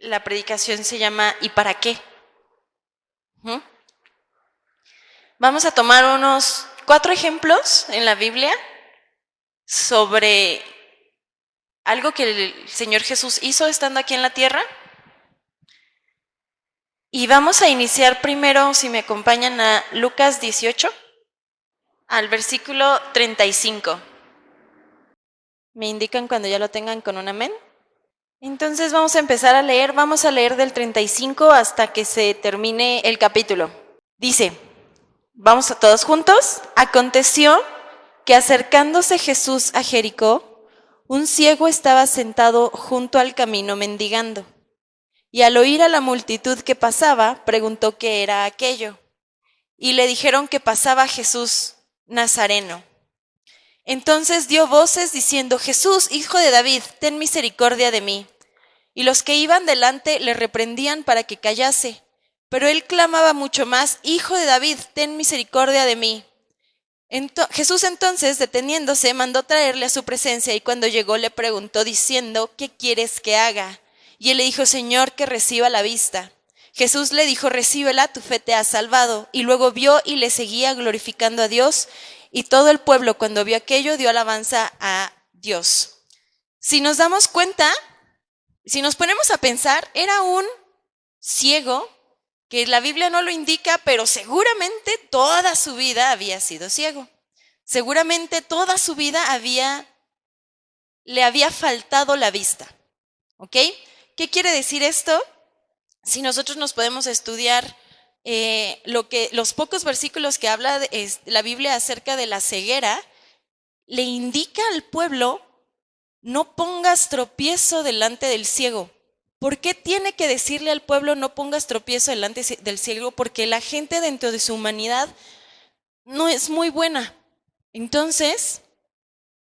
La predicación se llama ¿y para qué? ¿Mm? Vamos a tomar unos 4 ejemplos en la Biblia sobre algo que el Señor Jesús hizo estando aquí en la tierra. Y vamos a iniciar primero, si me acompañan, a Lucas 18, al versículo 35. Me indican cuando ya lo tengan con un amén. Entonces vamos a empezar a leer, vamos a leer del 35 hasta que se termine el capítulo. Dice, vamos a todos juntos. Aconteció que acercándose Jesús a Jericó, un ciego estaba sentado junto al camino mendigando. Y al oír a la multitud que pasaba, preguntó qué era aquello. Y le dijeron que pasaba Jesús Nazareno. Entonces dio voces diciendo, Jesús, hijo de David, ten misericordia de mí. Y los que iban delante le reprendían para que callase. Pero él clamaba mucho más, Hijo de David, ten misericordia de mí. Jesús entonces, deteniéndose, mandó traerle a su presencia y cuando llegó le preguntó diciendo, ¿qué quieres que haga? Y él le dijo, Señor, que reciba la vista. Jesús le dijo, recíbela, tu fe te ha salvado. Y luego vio y le seguía glorificando a Dios. Y todo el pueblo, cuando vio aquello, dio alabanza a Dios. Si nos damos cuenta, si nos ponemos a pensar, era un ciego, que la Biblia no lo indica, pero seguramente toda su vida había sido ciego. Seguramente toda su vida le había faltado la vista. ¿Ok? ¿Qué quiere decir esto? Si nosotros nos podemos estudiar los pocos versículos que habla la Biblia acerca de la ceguera, le indica al pueblo, no pongas tropiezo delante del ciego. ¿Por qué tiene que decirle al pueblo no pongas tropiezo delante del ciego? Porque la gente dentro de su humanidad no es muy buena. Entonces,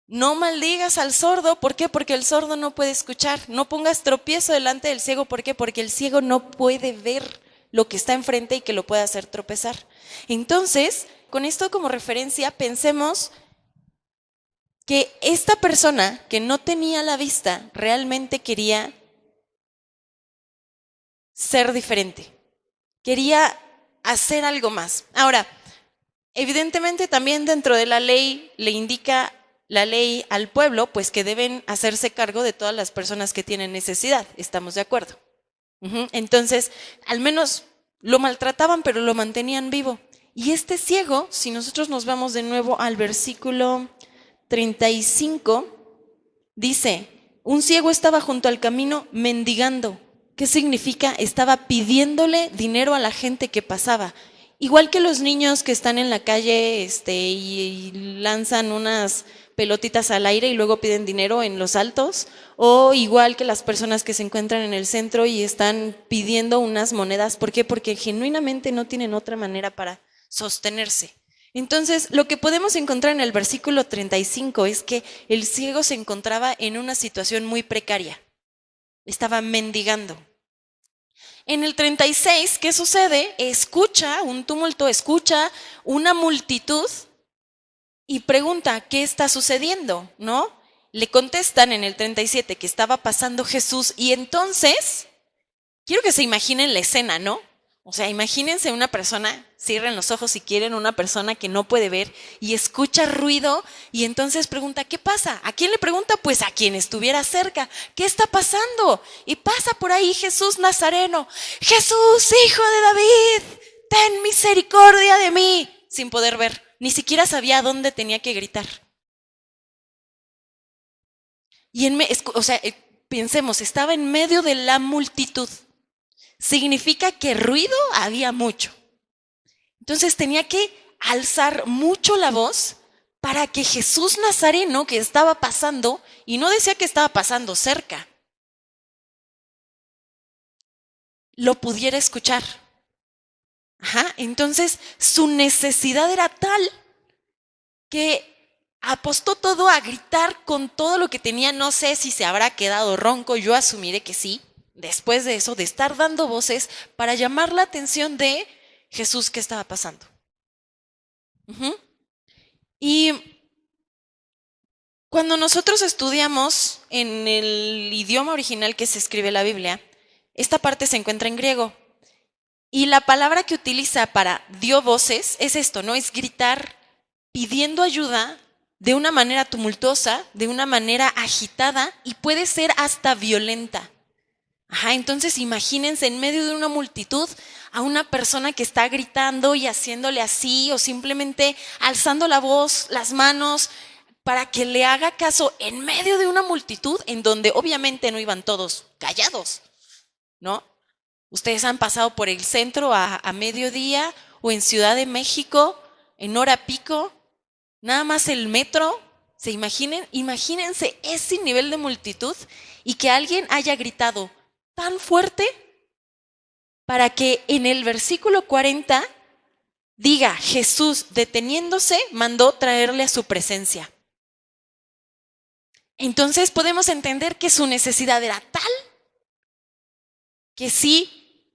no maldigas al sordo. ¿Por qué? Porque el sordo no puede escuchar. No pongas tropiezo delante del ciego. ¿Por qué? Porque el ciego no puede ver lo que está enfrente y que lo puede hacer tropezar. Entonces, con esto como referencia, pensemos que esta persona que no tenía la vista realmente quería ser diferente. Quería hacer algo más. Ahora, evidentemente también dentro de la ley le indica la ley al pueblo, pues que deben hacerse cargo de todas las personas que tienen necesidad. ¿Estamos de acuerdo? Entonces, al menos lo maltrataban, pero lo mantenían vivo. Y este ciego, si nosotros nos vamos de nuevo al versículo 35, dice, un ciego estaba junto al camino mendigando. ¿Qué significa? Estaba pidiéndole dinero a la gente que pasaba. Igual que los niños que están en la calle y lanzan unas pelotitas al aire y luego piden dinero en los altos, o igual que las personas que se encuentran en el centro y están pidiendo unas monedas. ¿Por qué? Porque genuinamente no tienen otra manera para sostenerse. Entonces, lo que podemos encontrar en el versículo 35 es que el ciego se encontraba en una situación muy precaria. Estaba mendigando. En el 36, ¿qué sucede? Escucha un tumulto, escucha una multitud y pregunta, ¿qué está sucediendo? ¿No? Le contestan en el 37 que estaba pasando Jesús y entonces, quiero que se imaginen la escena, ¿no? O sea, imagínense una persona, cierren los ojos si quieren, una persona que no puede ver y escucha ruido y entonces pregunta, ¿qué pasa? ¿A quién le pregunta? Pues a quien estuviera cerca. ¿Qué está pasando? Y pasa por ahí Jesús Nazareno. Jesús, hijo de David, ten misericordia de mí. Sin poder ver, ni siquiera sabía a dónde tenía que gritar. Y pensemos, estaba en medio de la multitud. Significa que ruido había mucho. Entonces tenía que alzar mucho la voz para que Jesús Nazareno que estaba pasando, y no decía que estaba pasando cerca, lo pudiera escuchar. Entonces su necesidad era tal que apostó todo a gritar con todo lo que tenía. No sé si se habrá quedado ronco, yo asumiré que sí, después de eso, de estar dando voces para llamar la atención de Jesús que estaba pasando. Y cuando nosotros estudiamos en el idioma original que se escribe la Biblia, Esta parte se encuentra en griego. Y la palabra que utiliza para dio voces es esto, ¿no? Es gritar pidiendo ayuda de una manera tumultuosa, de una manera agitada y puede ser hasta violenta. Entonces imagínense en medio de una multitud a una persona que está gritando y haciéndole así o simplemente alzando la voz, las manos para que le haga caso en medio de una multitud en donde obviamente no iban todos callados, ¿no? Ustedes han pasado por el centro a mediodía o en Ciudad de México en hora pico, nada más el metro, imagínense ese nivel de multitud y que alguien haya gritado tan fuerte para que en el versículo 40 diga, Jesús deteniéndose mandó traerle a su presencia. Entonces podemos entender que su necesidad era tal que sí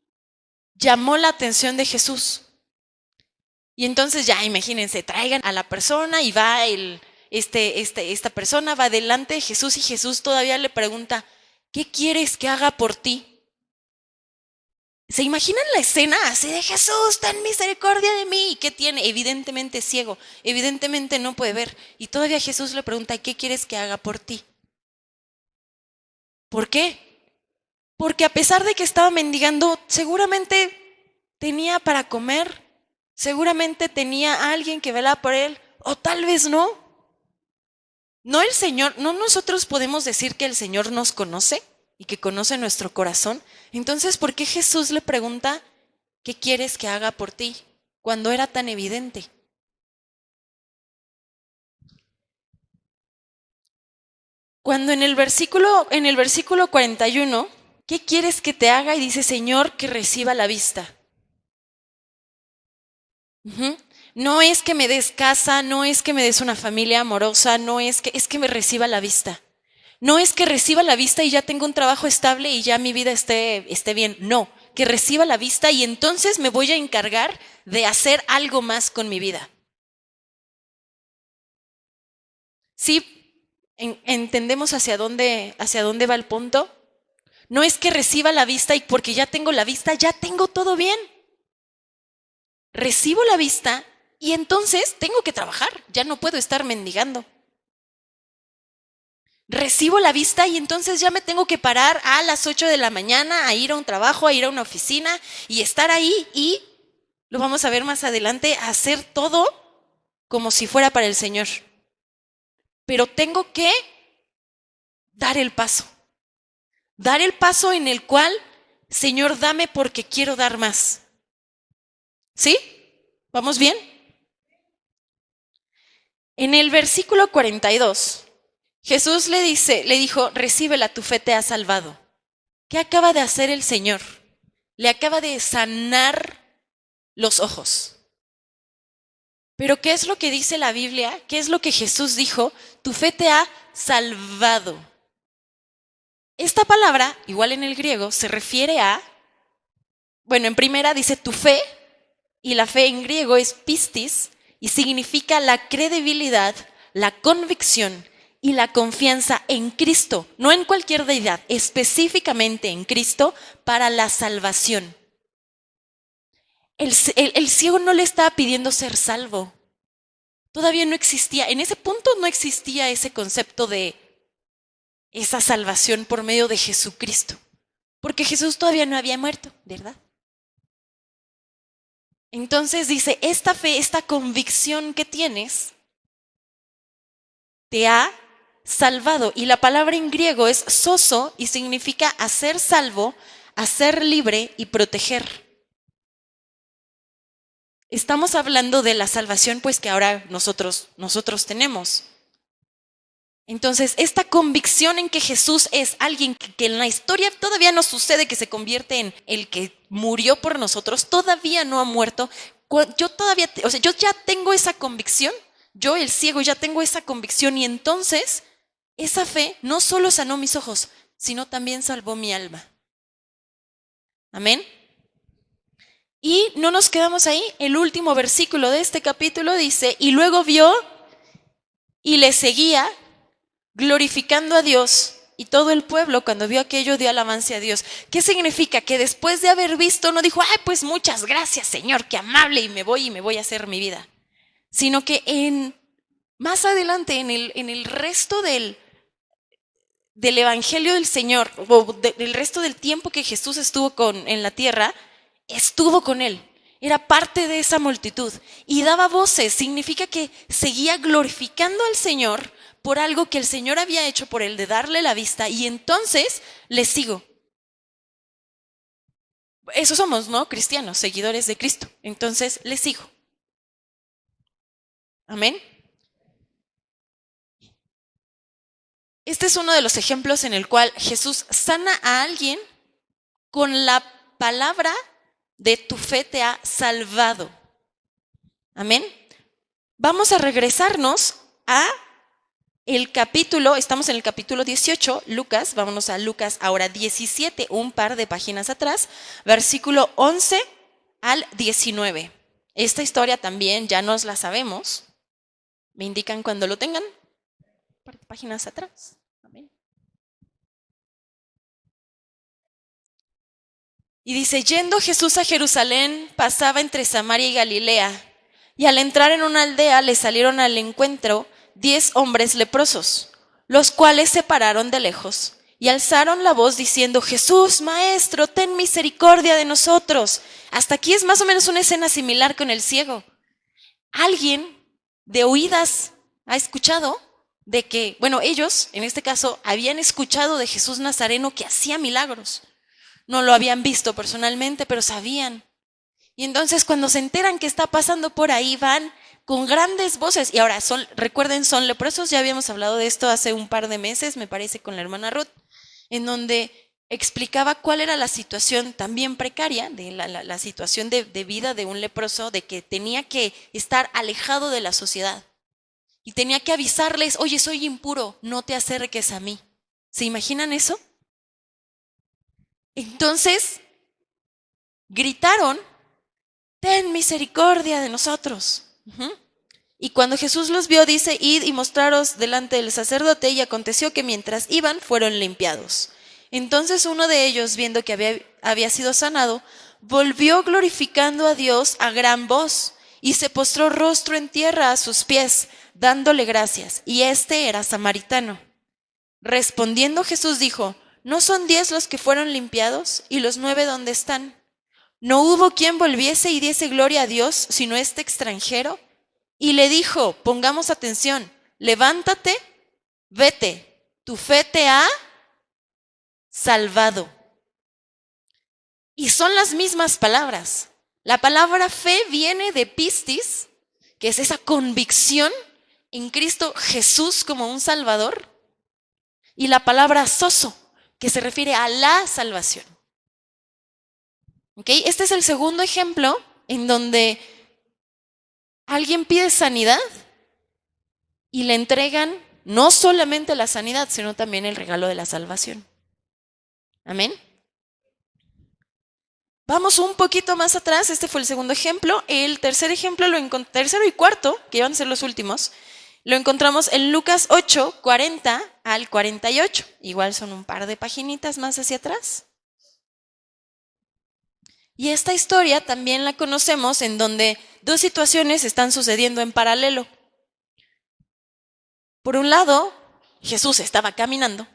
llamó la atención de Jesús. Y entonces ya imagínense, traigan a la persona y va esta persona va delante de Jesús y Jesús todavía le pregunta, ¿qué quieres que haga por ti? ¿Se imaginan la escena así de Jesús, ten misericordia de mí? ¿Y qué tiene? Evidentemente ciego, evidentemente no puede ver. Y todavía Jesús le pregunta, ¿qué quieres que haga por ti? ¿Por qué? Porque a pesar de que estaba mendigando, seguramente tenía para comer, seguramente tenía a alguien que velaba por él, o tal vez no. No el Señor, no nosotros podemos decir que el Señor nos conoce y que conoce nuestro corazón. Entonces, ¿por qué Jesús le pregunta, ¿qué quieres que haga por ti? Cuando era tan evidente. Cuando en el versículo 41, ¿qué quieres que te haga? Y dice, Señor, que reciba la vista. No es que me des casa, no es que me des una familia amorosa, es que me reciba la vista. No es que reciba la vista y ya tengo un trabajo estable y ya mi vida esté bien. No, que reciba la vista y entonces me voy a encargar de hacer algo más con mi vida. ¿Sí? ¿Entendemos hacia dónde va el punto? No es que reciba la vista y porque ya tengo la vista, ya tengo todo bien. Recibo la vista y entonces tengo que trabajar, ya no puedo estar mendigando. Recibo la vista y entonces ya me tengo que parar a las 8 de la mañana a ir a un trabajo, a ir a una oficina y estar ahí y, lo vamos a ver más adelante, a hacer todo como si fuera para el Señor. Pero tengo que dar el paso en el cual, Señor, dame porque quiero dar más. ¿Sí? ¿Vamos bien? En el versículo 42, Jesús le dijo, recíbela, tu fe te ha salvado. ¿Qué acaba de hacer el Señor? Le acaba de sanar los ojos. Pero ¿qué es lo que dice la Biblia? ¿Qué es lo que Jesús dijo? Tu fe te ha salvado. Esta palabra, igual en el griego, se refiere a, en primera dice tu fe, y la fe en griego es pistis, y significa la credibilidad, la convicción y la confianza en Cristo, no en cualquier deidad, específicamente en Cristo para la salvación. El ciego no le estaba pidiendo ser salvo. Todavía no existía, en ese punto no existía ese concepto de esa salvación por medio de Jesucristo, porque Jesús todavía no había muerto, ¿verdad? Entonces dice, esta fe, esta convicción que tienes, te ha salvado. Y la palabra en griego es sozo y significa hacer salvo, hacer libre y proteger. Estamos hablando de la salvación pues que ahora nosotros tenemos. Entonces, esta convicción en que Jesús es alguien que en la historia todavía no sucede que se convierte en el que murió por nosotros, todavía no ha muerto. Yo ya tengo esa convicción, yo el ciego ya tengo esa convicción y entonces esa fe no solo sanó mis ojos, sino también salvó mi alma. Amén. Y no nos quedamos ahí, el último versículo de este capítulo dice, y luego vio y le seguía glorificando a Dios Y todo el pueblo, cuando vio aquello, dio alabanza a Dios. ¿Qué significa? Que después de haber visto, no dijo, ay, pues muchas gracias, Señor, qué amable, y me voy a hacer mi vida. Sino que más adelante, en el resto del Evangelio del Señor, o del resto del tiempo que Jesús estuvo en la tierra, estuvo con él. Era parte de esa multitud y daba voces. Significa que seguía glorificando al Señor por algo que el Señor había hecho por él, de darle la vista, y entonces le sigo. Eso somos, ¿no? Cristianos, seguidores de Cristo. Entonces le sigo. Amén. Este es uno de los ejemplos en el cual Jesús sana a alguien con la palabra de tu fe te ha salvado. Amén. Vamos a regresarnos a el capítulo, estamos en el capítulo 18, Lucas, vámonos a Lucas ahora 17, un par de páginas atrás, versículo 11 al 19. Esta historia también ya nos la sabemos. ¿Me indican cuando lo tengan? Un par de páginas atrás. Amén. Y dice, yendo Jesús a Jerusalén, pasaba entre Samaria y Galilea, y al entrar en una aldea le salieron al encuentro 10 hombres leprosos, los cuales se pararon de lejos y alzaron la voz diciendo, Jesús, Maestro, ten misericordia de nosotros. Hasta aquí es más o menos una escena similar con el ciego. Alguien de oídas ha escuchado de que, bueno, ellos, en este caso, habían escuchado de Jesús Nazareno que hacía milagros. No lo habían visto personalmente, pero sabían. Y entonces cuando se enteran que está pasando por ahí, van con grandes voces. Y ahora, recuerden, son leprosos. Ya habíamos hablado de esto hace un par de meses, me parece, con la hermana Ruth, en donde explicaba cuál era la situación también precaria, de la situación de vida de un leproso, de que tenía que estar alejado de la sociedad. Y tenía que avisarles, oye, soy impuro, no te acerques a mí. ¿Se imaginan eso? Entonces, gritaron, ten misericordia de nosotros. Y cuando Jesús los vio, dice, id y mostraros delante del sacerdote, y aconteció que mientras iban, fueron limpiados. Entonces uno de ellos, viendo que había sido sanado, volvió glorificando a Dios a gran voz, y se postró rostro en tierra a sus pies, dándole gracias. Y este era samaritano. Respondiendo Jesús dijo, ¿no son 10 los que fueron limpiados? ¿Y los 9 dónde están? ¿No hubo quien volviese y diese gloria a Dios, sino este extranjero? Y le dijo, pongamos atención, levántate, vete, tu fe te ha salvado. Y son las mismas palabras. La palabra fe viene de pistis, que es esa convicción en Cristo Jesús como un Salvador, y la palabra sozo, que se refiere a la salvación. ¿Okay? Este es el segundo ejemplo en donde alguien pide sanidad y le entregan no solamente la sanidad, sino también el regalo de la salvación. Amén. Vamos un poquito más atrás, este fue el segundo ejemplo. El tercer ejemplo, tercero y cuarto, que van a ser los últimos, lo encontramos en Lucas 8, 40 al 48. Igual son un par de paginitas más hacia atrás. Y esta historia también la conocemos en donde dos situaciones están sucediendo en paralelo. Por un lado, Jesús estaba caminando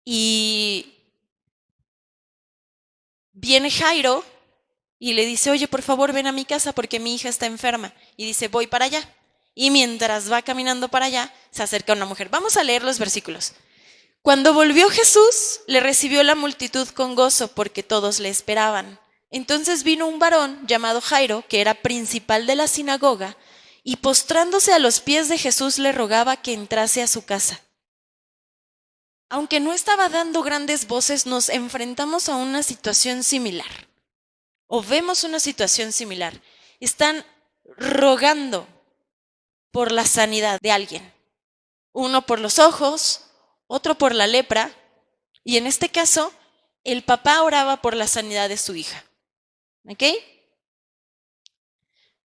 y viene Jairo y le dice, oye, por favor, ven a mi casa porque mi hija está enferma. Y dice, voy para allá. Y mientras va caminando para allá, se acerca una mujer. Vamos a leer los versículos. Cuando volvió Jesús, le recibió la multitud con gozo porque todos le esperaban. Entonces vino un varón llamado Jairo, que era principal de la sinagoga, y postrándose a los pies de Jesús le rogaba que entrase a su casa. Aunque no estaba dando grandes voces, nos enfrentamos a una situación similar, o vemos una situación similar. Están rogando por la sanidad de alguien. Uno por los ojos, otro por la lepra, y en este caso, el papá oraba por la sanidad de su hija. ¿Ok?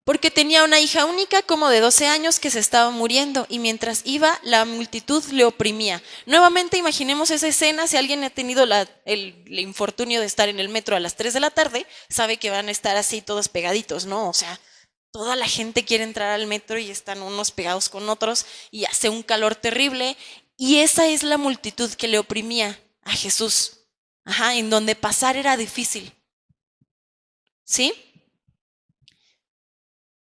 porque tenía una hija única como de 12 años que se estaba muriendo y mientras iba la multitud le oprimía. Nuevamente imaginemos esa escena, si alguien ha tenido el infortunio de estar en el metro a las 3 de la tarde, sabe que van a estar así todos pegaditos, ¿no? O sea, toda la gente quiere entrar al metro y están unos pegados con otros y hace un calor terrible y esa es la multitud que le oprimía a Jesús. En donde pasar era difícil. ¿Sí?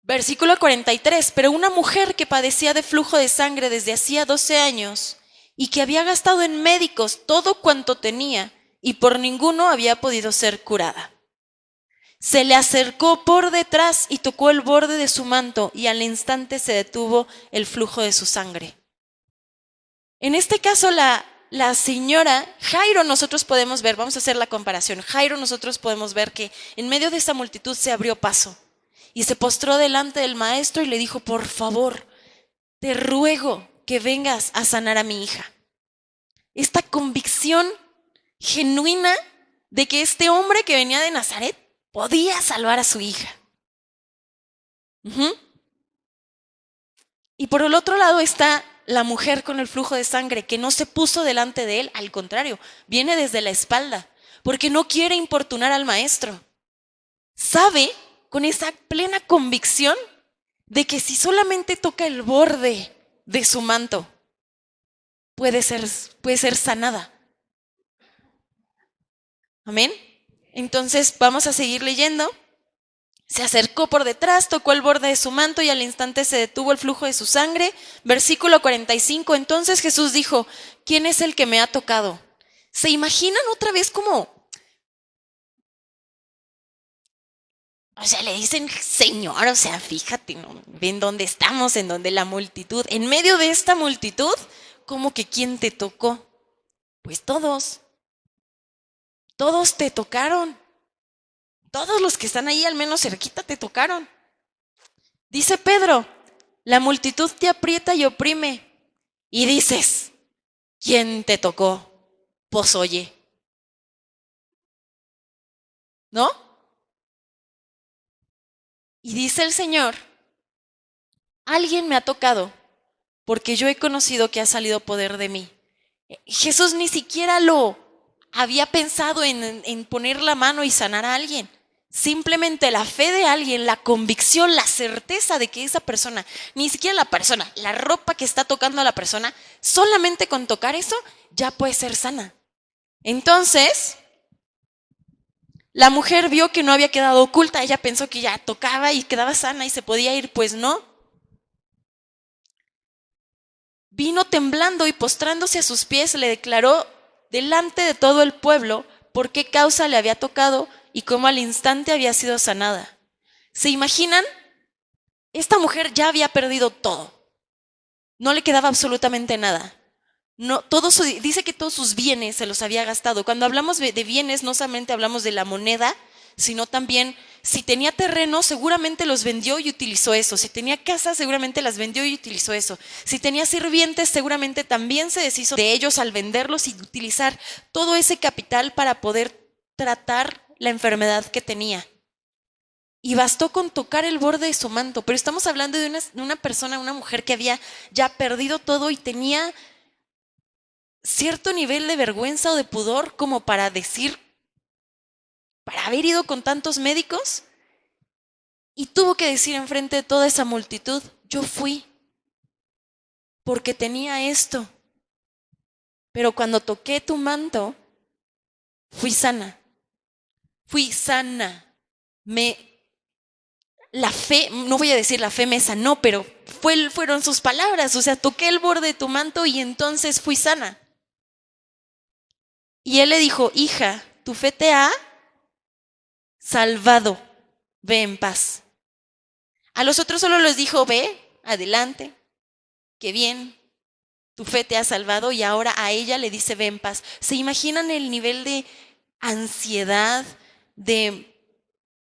Versículo 43, pero una mujer que padecía de flujo de sangre desde hacía 12 años y que había gastado en médicos todo cuanto tenía y por ninguno había podido ser curada. Se le acercó por detrás y tocó el borde de su manto y al instante se detuvo el flujo de su sangre. En este caso la señora Jairo nosotros podemos ver, vamos a hacer la comparación, Jairo nosotros podemos ver que en medio de esta multitud se abrió paso. Y se postró delante del maestro y le dijo, por favor, te ruego que vengas a sanar a mi hija. Esta convicción genuina de que este hombre que venía de Nazaret podía salvar a su hija. Y por el otro lado está la mujer con el flujo de sangre que no se puso delante de él, al contrario, viene desde la espalda, porque no quiere importunar al maestro. Sabe con esa plena convicción de que si solamente toca el borde de su manto, puede ser sanada. Amén. Entonces vamos a seguir leyendo. Se acercó por detrás, tocó el borde de su manto y al instante se detuvo el flujo de su sangre. Versículo 45, entonces Jesús dijo, ¿quién es el que me ha tocado? ¿Se imaginan otra vez como... O sea, le dicen, Señor, o sea, fíjate, ¿no? Ven dónde estamos, en donde la multitud, en medio de esta multitud, ¿cómo que quién te tocó? Pues todos te tocaron. Todos los que están ahí, al menos cerquita, te tocaron. Dice Pedro, la multitud te aprieta y oprime. Y dices, ¿quién te tocó? Pues oye. ¿No? Y dice el Señor, alguien me ha tocado, porque yo he conocido que ha salido poder de mí. Jesús ni siquiera lo había pensado en poner la mano y sanar a alguien. Simplemente la fe de alguien, la convicción, la certeza de que esa persona, ni siquiera la persona, la ropa que está tocando a la persona, solamente con tocar eso ya puede ser sana. Entonces, la mujer vio que no había quedado oculta, ella pensó que ya tocaba y quedaba sana y se podía ir, pues no. Vino temblando y postrándose a sus pies le declaró delante de todo el pueblo por qué causa le había tocado y cómo al instante había sido sanada. ¿Se imaginan? Esta mujer ya había perdido todo. No le quedaba absolutamente nada. No, dice que todos sus bienes se los había gastado. Cuando hablamos de bienes, no solamente hablamos de la moneda, sino también si tenía terreno, seguramente los vendió y utilizó eso. Si tenía casas, seguramente las vendió y utilizó eso. Si tenía sirvientes, seguramente también se deshizo de ellos al venderlos y utilizar todo ese capital para poder tratar la enfermedad que tenía. Y bastó con tocar el borde de su manto. Pero estamos hablando de una persona, una mujer que había ya perdido todo y tenía cierto nivel de vergüenza o de pudor como para decir, para haber ido con tantos médicos, y tuvo que decir enfrente de toda esa multitud, yo fui porque tenía esto, pero cuando toqué tu manto, fui sana. La fe, no voy a decir la fe me sanó, pero fueron sus palabras, o sea, toqué el borde de tu manto y entonces fui sana. Y él le dijo, hija, tu fe te ha salvado, ve en paz. A los otros solo les dijo, ve, adelante, qué bien, tu fe te ha salvado, y ahora a ella le dice, ve en paz. ¿Se imaginan el nivel de ansiedad, de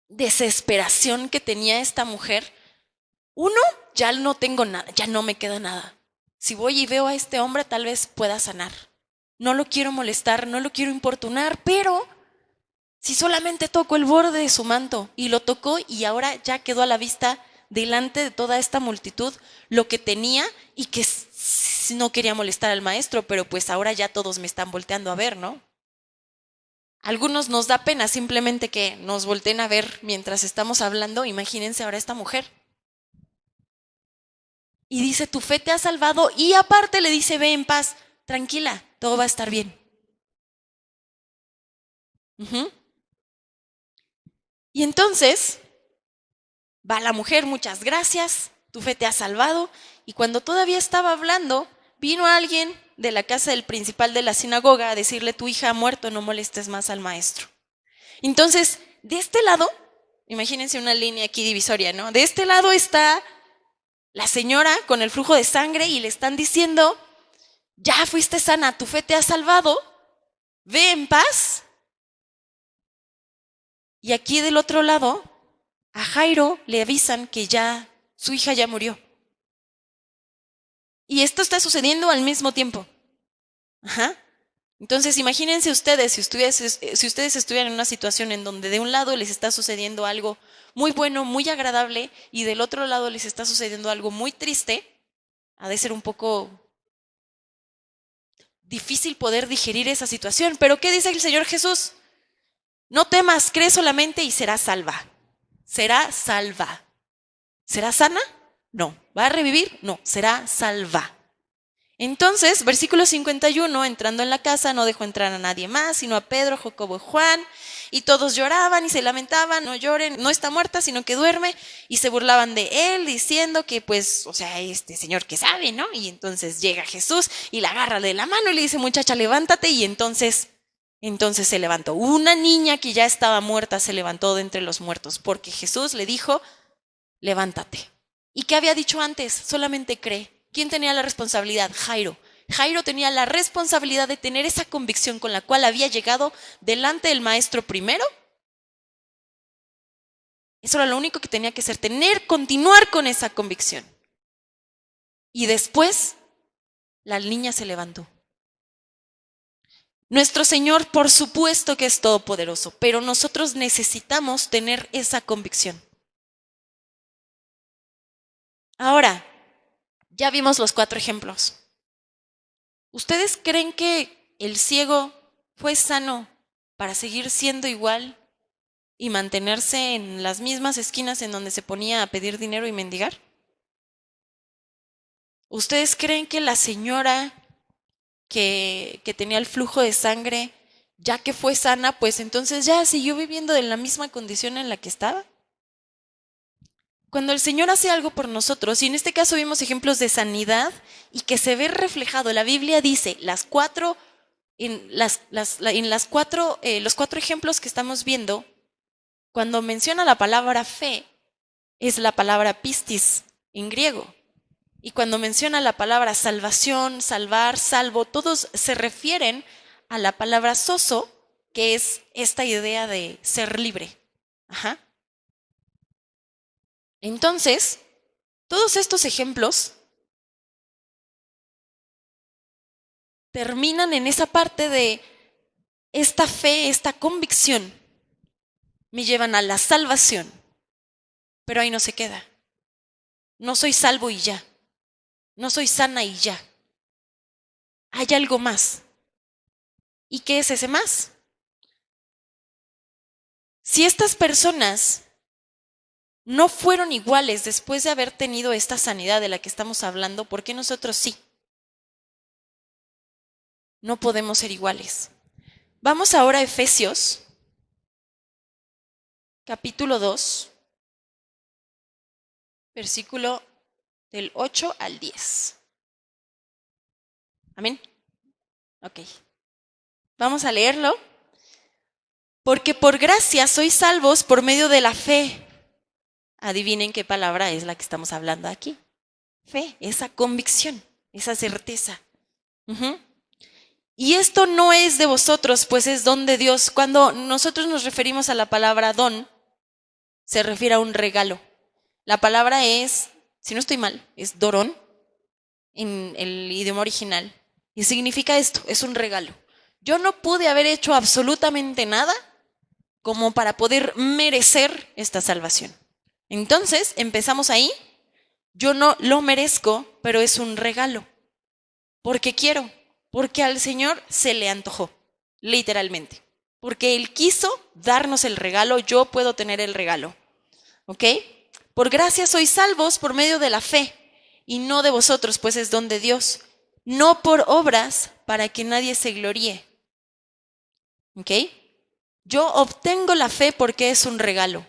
desesperación que tenía esta mujer? Uno, ya no tengo nada, ya no me queda nada. Si voy y veo a este hombre, tal vez pueda sanar. No lo quiero molestar, no lo quiero importunar, pero si solamente toco el borde de su manto, y lo tocó y ahora ya quedó a la vista delante de toda esta multitud lo que tenía y que no quería molestar al maestro, pero pues ahora ya todos me están volteando a ver, ¿no? A algunos nos da pena simplemente que nos volteen a ver mientras estamos hablando. Imagínense ahora esta mujer. Y dice, tu fe te ha salvado, y aparte le dice, ve en paz, tranquila, todo va a estar bien. Y entonces va la mujer, muchas gracias, tu fe te ha salvado. Y cuando todavía estaba hablando, vino alguien de la casa del principal de la sinagoga a decirle, tu hija ha muerto, no molestes más al maestro. Entonces, de este lado, imagínense una línea aquí divisoria, ¿no? De este lado está la señora con el flujo de sangre y le están diciendo, ya fuiste sana, tu fe te ha salvado, ve en paz. Y aquí del otro lado, a Jairo le avisan que ya su hija ya murió. Y esto está sucediendo al mismo tiempo. Entonces imagínense ustedes, si ustedes estuvieran en una situación en donde de un lado les está sucediendo algo muy bueno, muy agradable, y del otro lado les está sucediendo algo muy triste, ha de ser un poco difícil poder digerir esa situación. Pero ¿qué dice el Señor Jesús? No temas, cree solamente y serás salva. Será salva. ¿Será sana? No. ¿Va a revivir? No, será salva. Entonces, versículo 51, entrando en la casa, no dejó entrar a nadie más, sino a Pedro, Jacobo y Juan, y todos lloraban y se lamentaban, no lloren, no está muerta, sino que duerme, y se burlaban de él, diciendo que pues, o sea, este señor que sabe, ¿no? Y entonces llega Jesús y la agarra de la mano y le dice, muchacha, levántate, y entonces se levantó. Una niña que ya estaba muerta se levantó de entre los muertos, porque Jesús le dijo, levántate. ¿Y qué había dicho antes? Solamente cree. ¿Quién tenía la responsabilidad? Jairo. Jairo tenía la responsabilidad de tener esa convicción con la cual había llegado delante del maestro primero. Eso era lo único que tenía que hacer, continuar con esa convicción. Y después, la niña se levantó. Nuestro Señor, por supuesto que es todopoderoso, pero nosotros necesitamos tener esa convicción. Ahora, ya vimos los 4 ejemplos. ¿Ustedes creen que el ciego fue sano para seguir siendo igual y mantenerse en las mismas esquinas en donde se ponía a pedir dinero y mendigar? ¿Ustedes creen que la señora que tenía el flujo de sangre, ya que fue sana, pues entonces ya siguió viviendo en la misma condición en la que estaba? Cuando el Señor hace algo por nosotros, y en este caso vimos ejemplos de sanidad y que se ve reflejado, la Biblia dice, los 4 ejemplos que estamos viendo, cuando menciona la palabra fe, es la palabra pistis en griego. Y cuando menciona la palabra salvación, salvar, salvo, todos se refieren a la palabra sozo, que es esta idea de ser libre. Entonces, todos estos ejemplos terminan en esa parte de esta fe, esta convicción, me llevan a la salvación, pero ahí no se queda. No soy salvo y ya, no soy sana y ya. Hay algo más. ¿Y qué es ese más? Si estas personas no fueron iguales después de haber tenido esta sanidad de la que estamos hablando, ¿por qué nosotros sí? No podemos ser iguales. Vamos ahora a Efesios, capítulo 2, versículo del 8 al 10. ¿Amén? Ok. Vamos a leerlo. Porque por gracia sois salvos por medio de la fe. Adivinen qué palabra es la que estamos hablando aquí. Fe, esa convicción, esa certeza. Y esto no es de vosotros, pues es don de Dios. Cuando nosotros nos referimos a la palabra don, se refiere a un regalo. La palabra es, si no estoy mal, es dorón en el idioma original. Y significa esto, es un regalo. Yo no pude haber hecho absolutamente nada como para poder merecer esta salvación. Entonces, empezamos ahí. Yo no lo merezco, pero es un regalo. Porque quiero, porque al Señor se le antojó, literalmente. Porque Él quiso darnos el regalo, yo puedo tener el regalo. ¿Ok? Por gracia sois salvos por medio de la fe, y no de vosotros, pues es don de Dios. No por obras, para que nadie se gloríe. ¿Ok? Yo obtengo la fe porque es un regalo.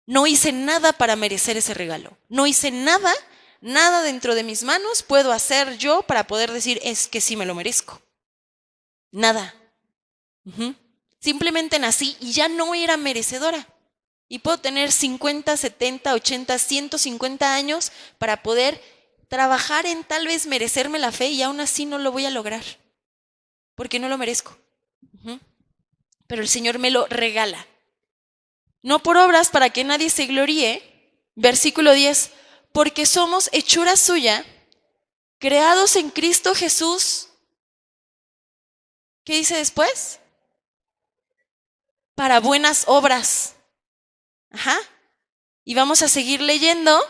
No hice nada para merecer ese regalo. No hice nada dentro de mis manos puedo hacer yo para poder decir, es que sí me lo merezco. Nada. Simplemente nací y ya no era merecedora. Y puedo tener 50, 70, 80, 150 años para poder trabajar en tal vez merecerme la fe y aún así no lo voy a lograr. Porque no lo merezco. Pero el Señor me lo regala. No por obras para que nadie se gloríe. Versículo 10. Porque somos hechura suya, creados en Cristo Jesús. ¿Qué dice después? Para buenas obras. Y vamos a seguir leyendo,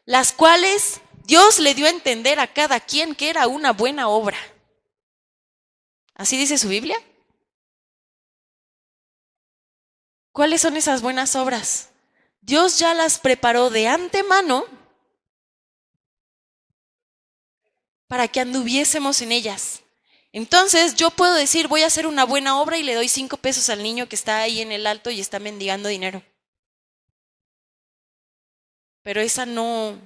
las cuales Dios le dio a entender a cada quien que era una buena obra. ¿Así dice su Biblia? ¿Cuáles son esas buenas obras? Dios ya las preparó de antemano para que anduviésemos en ellas. Entonces yo puedo decir, voy a hacer una buena obra y le doy 5 pesos al niño que está ahí en el alto y está mendigando dinero. Pero esa no,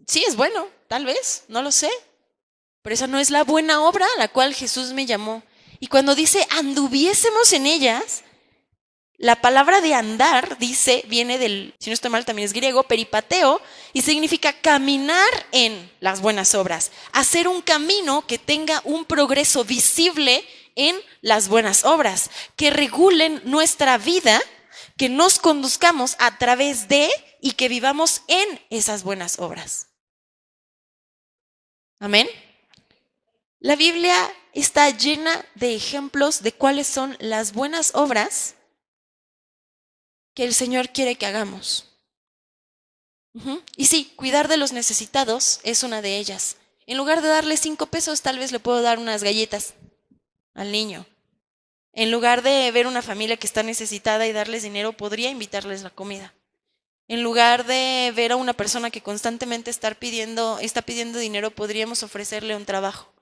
sí es bueno, tal vez, no lo sé. Pero esa no es la buena obra a la cual Jesús me llamó. Y cuando dice anduviésemos en ellas, la palabra de andar, dice, viene del, si no estoy mal también es griego, peripateo, y significa caminar en las buenas obras. Hacer un camino que tenga un progreso visible en las buenas obras, que regulen nuestra vida, que nos conduzcamos a través de y que vivamos en esas buenas obras. Amén. La Biblia está llena de ejemplos de cuáles son las buenas obras que el Señor quiere que hagamos. Y sí, cuidar de los necesitados es una de ellas. En lugar de darle 5 pesos, tal vez le puedo dar unas galletas al niño. En lugar de ver una familia que está necesitada y darles dinero, podría invitarles la comida. En lugar de ver a una persona que constantemente está pidiendo dinero, podríamos ofrecerle un trabajo.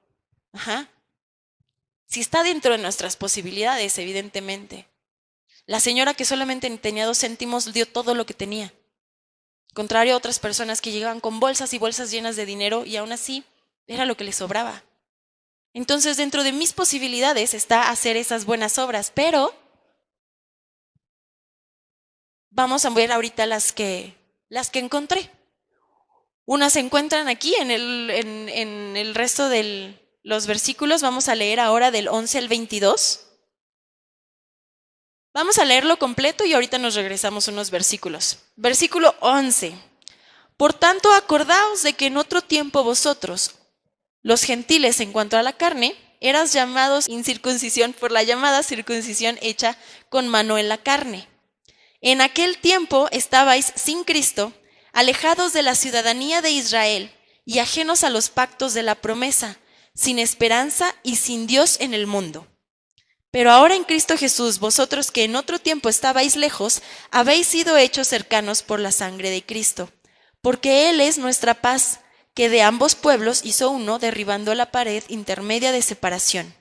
Si está dentro de nuestras posibilidades, evidentemente. La señora que solamente tenía 2 céntimos dio todo lo que tenía. Contrario a otras personas que llegaban con bolsas y bolsas llenas de dinero y aún así era lo que les sobraba. Entonces, dentro de mis posibilidades está hacer esas buenas obras, pero vamos a ver ahorita las que encontré. Unas se encuentran aquí en el resto de los versículos. Vamos a leer ahora del 11 al 22. Vamos a leerlo completo y ahorita nos regresamos unos versículos. Versículo 11. Por tanto, acordaos de que en otro tiempo vosotros, los gentiles en cuanto a la carne, eras llamados incircuncisión por la llamada circuncisión hecha con mano en la carne. En aquel tiempo estabais sin Cristo, alejados de la ciudadanía de Israel y ajenos a los pactos de la promesa, sin esperanza y sin Dios en el mundo. Pero ahora en Cristo Jesús, vosotros que en otro tiempo estabais lejos, habéis sido hechos cercanos por la sangre de Cristo, porque Él es nuestra paz, que de ambos pueblos hizo uno, derribando la pared intermedia de separación,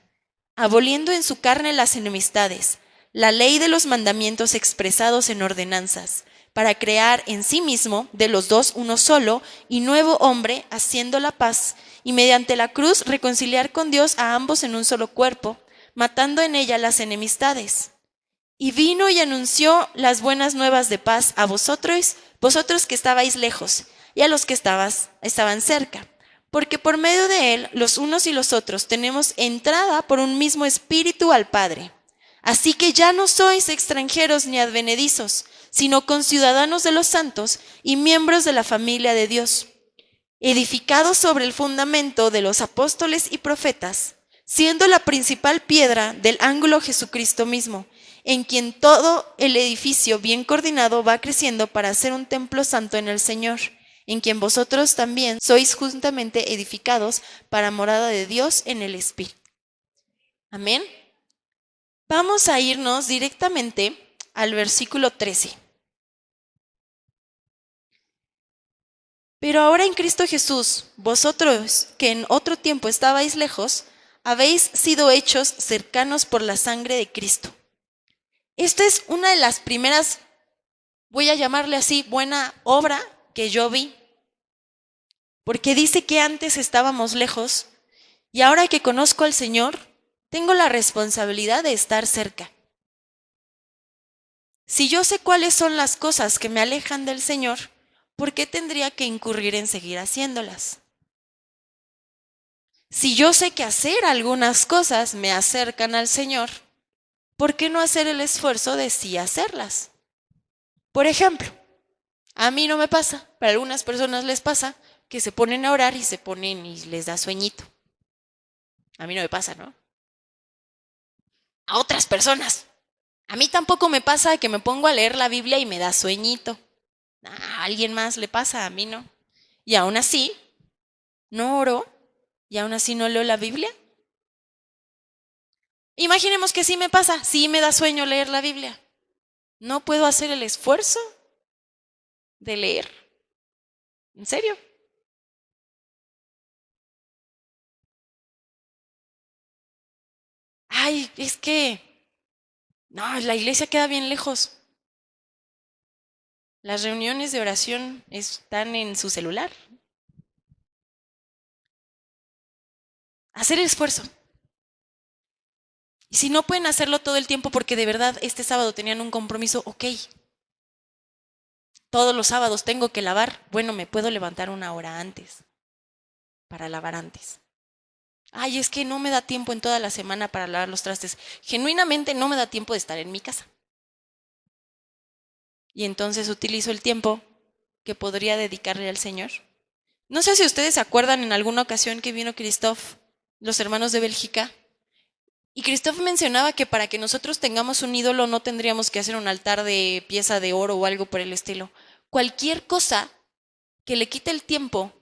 aboliendo en su carne las enemistades, la ley de los mandamientos expresados en ordenanzas, para crear en sí mismo de los dos uno solo y nuevo hombre, haciendo la paz, y mediante la cruz reconciliar con Dios a ambos en un solo cuerpo, matando en ella las enemistades. Y vino y anunció las buenas nuevas de paz a vosotros que estabais lejos, y a los que estaban cerca, porque por medio de él, los unos y los otros, tenemos entrada por un mismo espíritu al Padre. Así que ya no sois extranjeros ni advenedizos, sino conciudadanos de los santos y miembros de la familia de Dios, edificados sobre el fundamento de los apóstoles y profetas, siendo la principal piedra del ángulo Jesucristo mismo, en quien todo el edificio bien coordinado va creciendo para ser un templo santo en el Señor, en quien vosotros también sois juntamente edificados para morada de Dios en el Espíritu. Amén. Vamos a irnos directamente al versículo 13. Pero ahora en Cristo Jesús, vosotros que en otro tiempo estabais lejos, habéis sido hechos cercanos por la sangre de Cristo. Esta es una de las primeras, voy a llamarle así, buena obra que yo vi. Porque dice que antes estábamos lejos y ahora que conozco al Señor, tengo la responsabilidad de estar cerca. Si yo sé cuáles son las cosas que me alejan del Señor, ¿por qué tendría que incurrir en seguir haciéndolas? Si yo sé que hacer algunas cosas me acercan al Señor, ¿por qué no hacer el esfuerzo de sí hacerlas? Por ejemplo, a mí no me pasa, pero a algunas personas les pasa que se ponen a orar y se ponen y les da sueñito. A mí no me pasa, ¿no? A otras personas. A mí tampoco me pasa que me pongo a leer la Biblia y me da sueñito. A alguien más le pasa, a mí no. Y aún así, no oro y aún así no leo la Biblia. Imaginemos que sí me pasa, sí me da sueño leer la Biblia. No puedo hacer el esfuerzo de leer. ¿En serio? Ay, es que no, la iglesia queda bien lejos. Las reuniones de oración están en su celular. Hacer el esfuerzo. Y si no pueden hacerlo todo el tiempo porque de verdad este sábado tenían un compromiso, ok. Todos los sábados tengo que lavar. Bueno, me puedo levantar una hora antes para lavar antes. Ay, es que no me da tiempo en toda la semana para lavar los trastes. Genuinamente no me da tiempo de estar en mi casa. Y entonces utilizo el tiempo que podría dedicarle al Señor. No sé si ustedes se acuerdan en alguna ocasión que vino Christophe, los hermanos de Bélgica, y Christophe mencionaba que para que nosotros tengamos un ídolo no tendríamos que hacer un altar de pieza de oro o algo por el estilo. Cualquier cosa que le quite el tiempo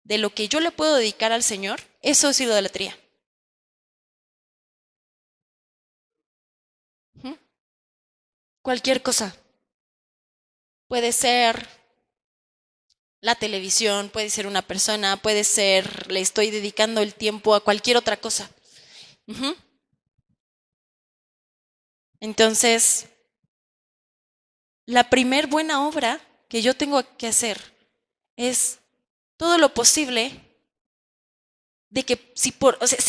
de lo que yo le puedo dedicar al Señor, eso es idolatría. ¿Mm? Cualquier cosa. Puede ser la televisión, puede ser una persona, puede ser, le estoy dedicando el tiempo a cualquier otra cosa. Entonces, la primer buena obra que yo tengo que hacer es todo lo posible de que si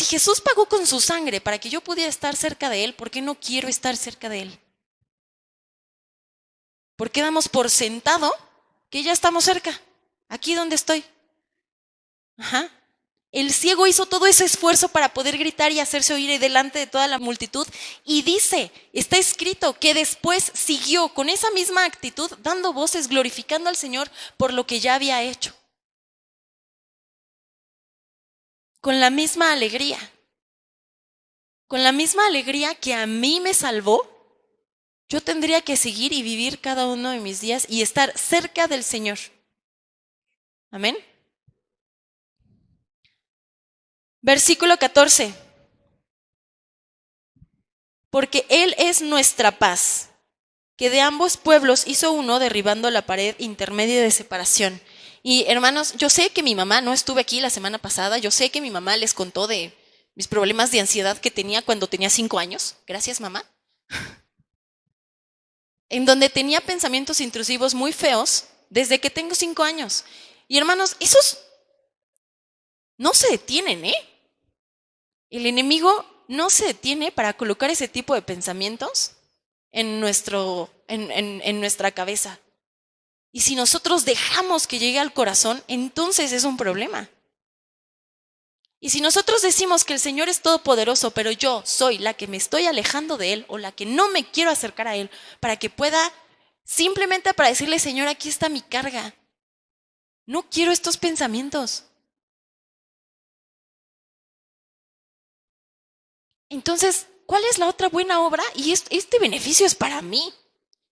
Jesús pagó con su sangre para que yo pudiera estar cerca de Él, ¿por qué no quiero estar cerca de Él? ¿Por qué damos por sentado que ya estamos cerca? Aquí donde estoy. Ajá. El ciego hizo todo ese esfuerzo para poder gritar y hacerse oír delante de toda la multitud. Y dice, está escrito que después siguió con esa misma actitud, dando voces, glorificando al Señor por lo que ya había hecho. Con la misma alegría. Con la misma alegría que a mí me salvó, yo tendría que seguir y vivir cada uno de mis días y estar cerca del Señor. Amén. Versículo 14. Porque Él es nuestra paz, que de ambos pueblos hizo uno derribando la pared intermedia de separación. Y hermanos, yo sé que mi mamá, no estuve aquí la semana pasada, yo sé que mi mamá les contó de mis problemas de ansiedad que tenía cuando tenía 5 años. Gracias, mamá. En donde tenía pensamientos intrusivos muy feos desde que tengo 5 años. Y hermanos, esos no se detienen, ¿eh? El enemigo no se detiene para colocar ese tipo de pensamientos en nuestra cabeza. Y si nosotros dejamos que llegue al corazón, entonces es un problema. Y si nosotros decimos que el Señor es todopoderoso, pero yo soy la que me estoy alejando de Él o la que no me quiero acercar a Él para que pueda, simplemente para decirle, Señor, aquí está mi carga. No quiero estos pensamientos. Entonces, ¿cuál es la otra buena obra? Y este beneficio es para mí,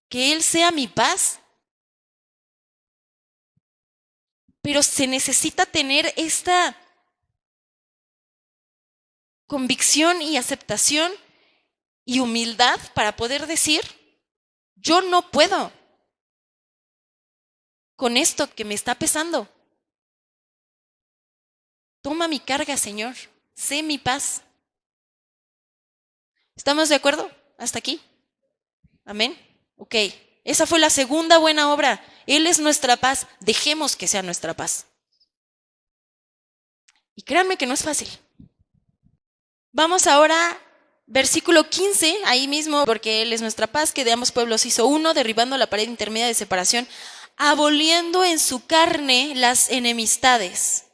que Él sea mi paz. Pero se necesita tener esta convicción y aceptación y humildad para poder decir, yo no puedo con esto que me está pesando. Toma mi carga, Señor. Sé mi paz. ¿Estamos de acuerdo? ¿Hasta aquí? ¿Amén? Ok. Esa fue la segunda buena obra. Él es nuestra paz. Dejemos que sea nuestra paz. Y créanme que no es fácil. Vamos ahora, versículo 15, ahí mismo, porque Él es nuestra paz, que de ambos pueblos hizo uno, derribando la pared intermedia de separación, aboliendo en su carne las enemistades.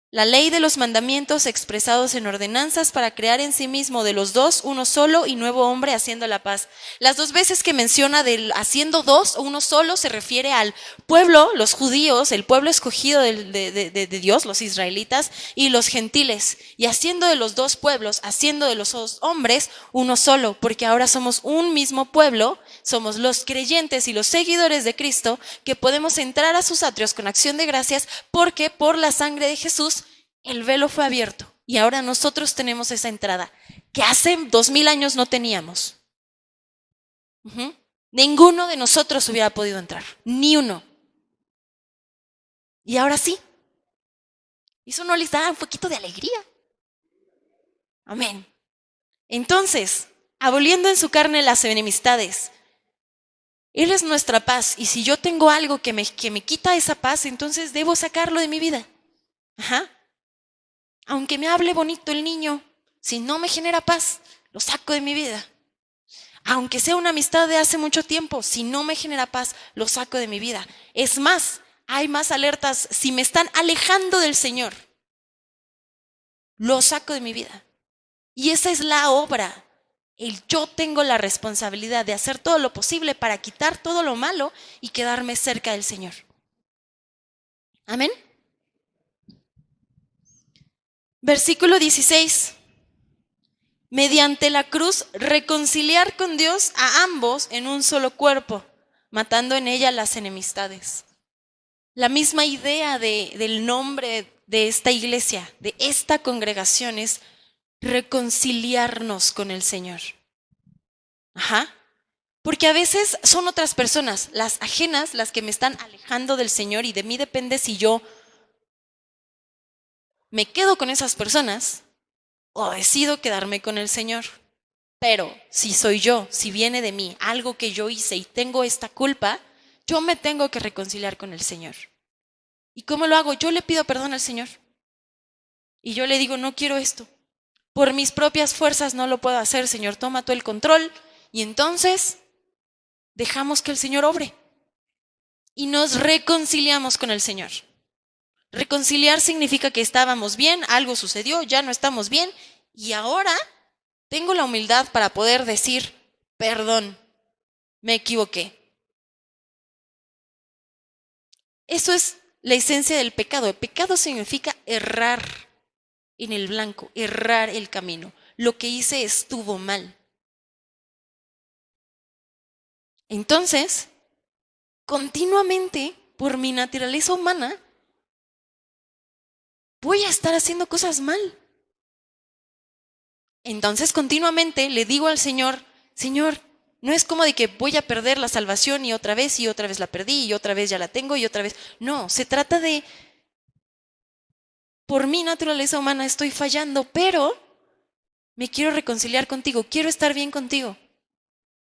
La ley de los mandamientos expresados en ordenanzas para crear en sí mismo de los dos uno solo y nuevo hombre haciendo la paz. Las dos veces que menciona del haciendo dos o uno solo se refiere al pueblo, los judíos, el pueblo escogido de Dios, los israelitas y los gentiles. Y haciendo de los dos pueblos, haciendo de los dos hombres uno solo, porque ahora somos un mismo pueblo, somos los creyentes y los seguidores de Cristo que podemos entrar a sus atrios con acción de gracias porque por la sangre de Jesús el velo fue abierto y ahora nosotros tenemos esa entrada que hace 2000 años no teníamos. Ninguno de nosotros hubiera podido entrar, ni uno. Y ahora sí. Eso no les da un poquito de alegría. Amén. Entonces, aboliendo en su carne las enemistades, Él es nuestra paz y si yo tengo algo que me quita esa paz, entonces debo sacarlo de mi vida. Aunque me hable bonito el niño, si no me genera paz, lo saco de mi vida. Aunque sea una amistad de hace mucho tiempo, si no me genera paz, lo saco de mi vida. Es más, hay más alertas. Si me están alejando del Señor, lo saco de mi vida. Y esa es la obra. Yo tengo la responsabilidad de hacer todo lo posible para quitar todo lo malo y quedarme cerca del Señor. Amén. Versículo 16. Mediante la cruz reconciliar con Dios a ambos en un solo cuerpo, matando en ella las enemistades. La misma idea del nombre de esta iglesia, de esta congregación, es reconciliarnos con el Señor. Porque a veces son otras personas, las ajenas, las que me están alejando del Señor y de mí depende si yo me quedo con esas personas o decido quedarme con el Señor. Pero si soy yo, si viene de mí algo que yo hice y tengo esta culpa, yo me tengo que reconciliar con el Señor. ¿Y cómo lo hago? Yo le pido perdón al Señor. Y yo le digo, no quiero esto. Por mis propias fuerzas no lo puedo hacer, Señor, toma tú el control. Y entonces dejamos que el Señor obre. Y nos reconciliamos con el Señor. Reconciliar significa que estábamos bien, algo sucedió, ya no estamos bien. Y ahora tengo la humildad para poder decir, perdón, me equivoqué. Eso es la esencia del pecado. El pecado significa errar en el blanco, errar el camino. Lo que hice estuvo mal. Entonces, continuamente, por mi naturaleza humana, voy a estar haciendo cosas mal. Entonces, continuamente le digo al Señor, Señor, no es como de que voy a perder la salvación y otra vez la perdí y otra vez ya la tengo y otra vez. No, se trata de, por mi naturaleza humana estoy fallando, pero me quiero reconciliar contigo, quiero estar bien contigo.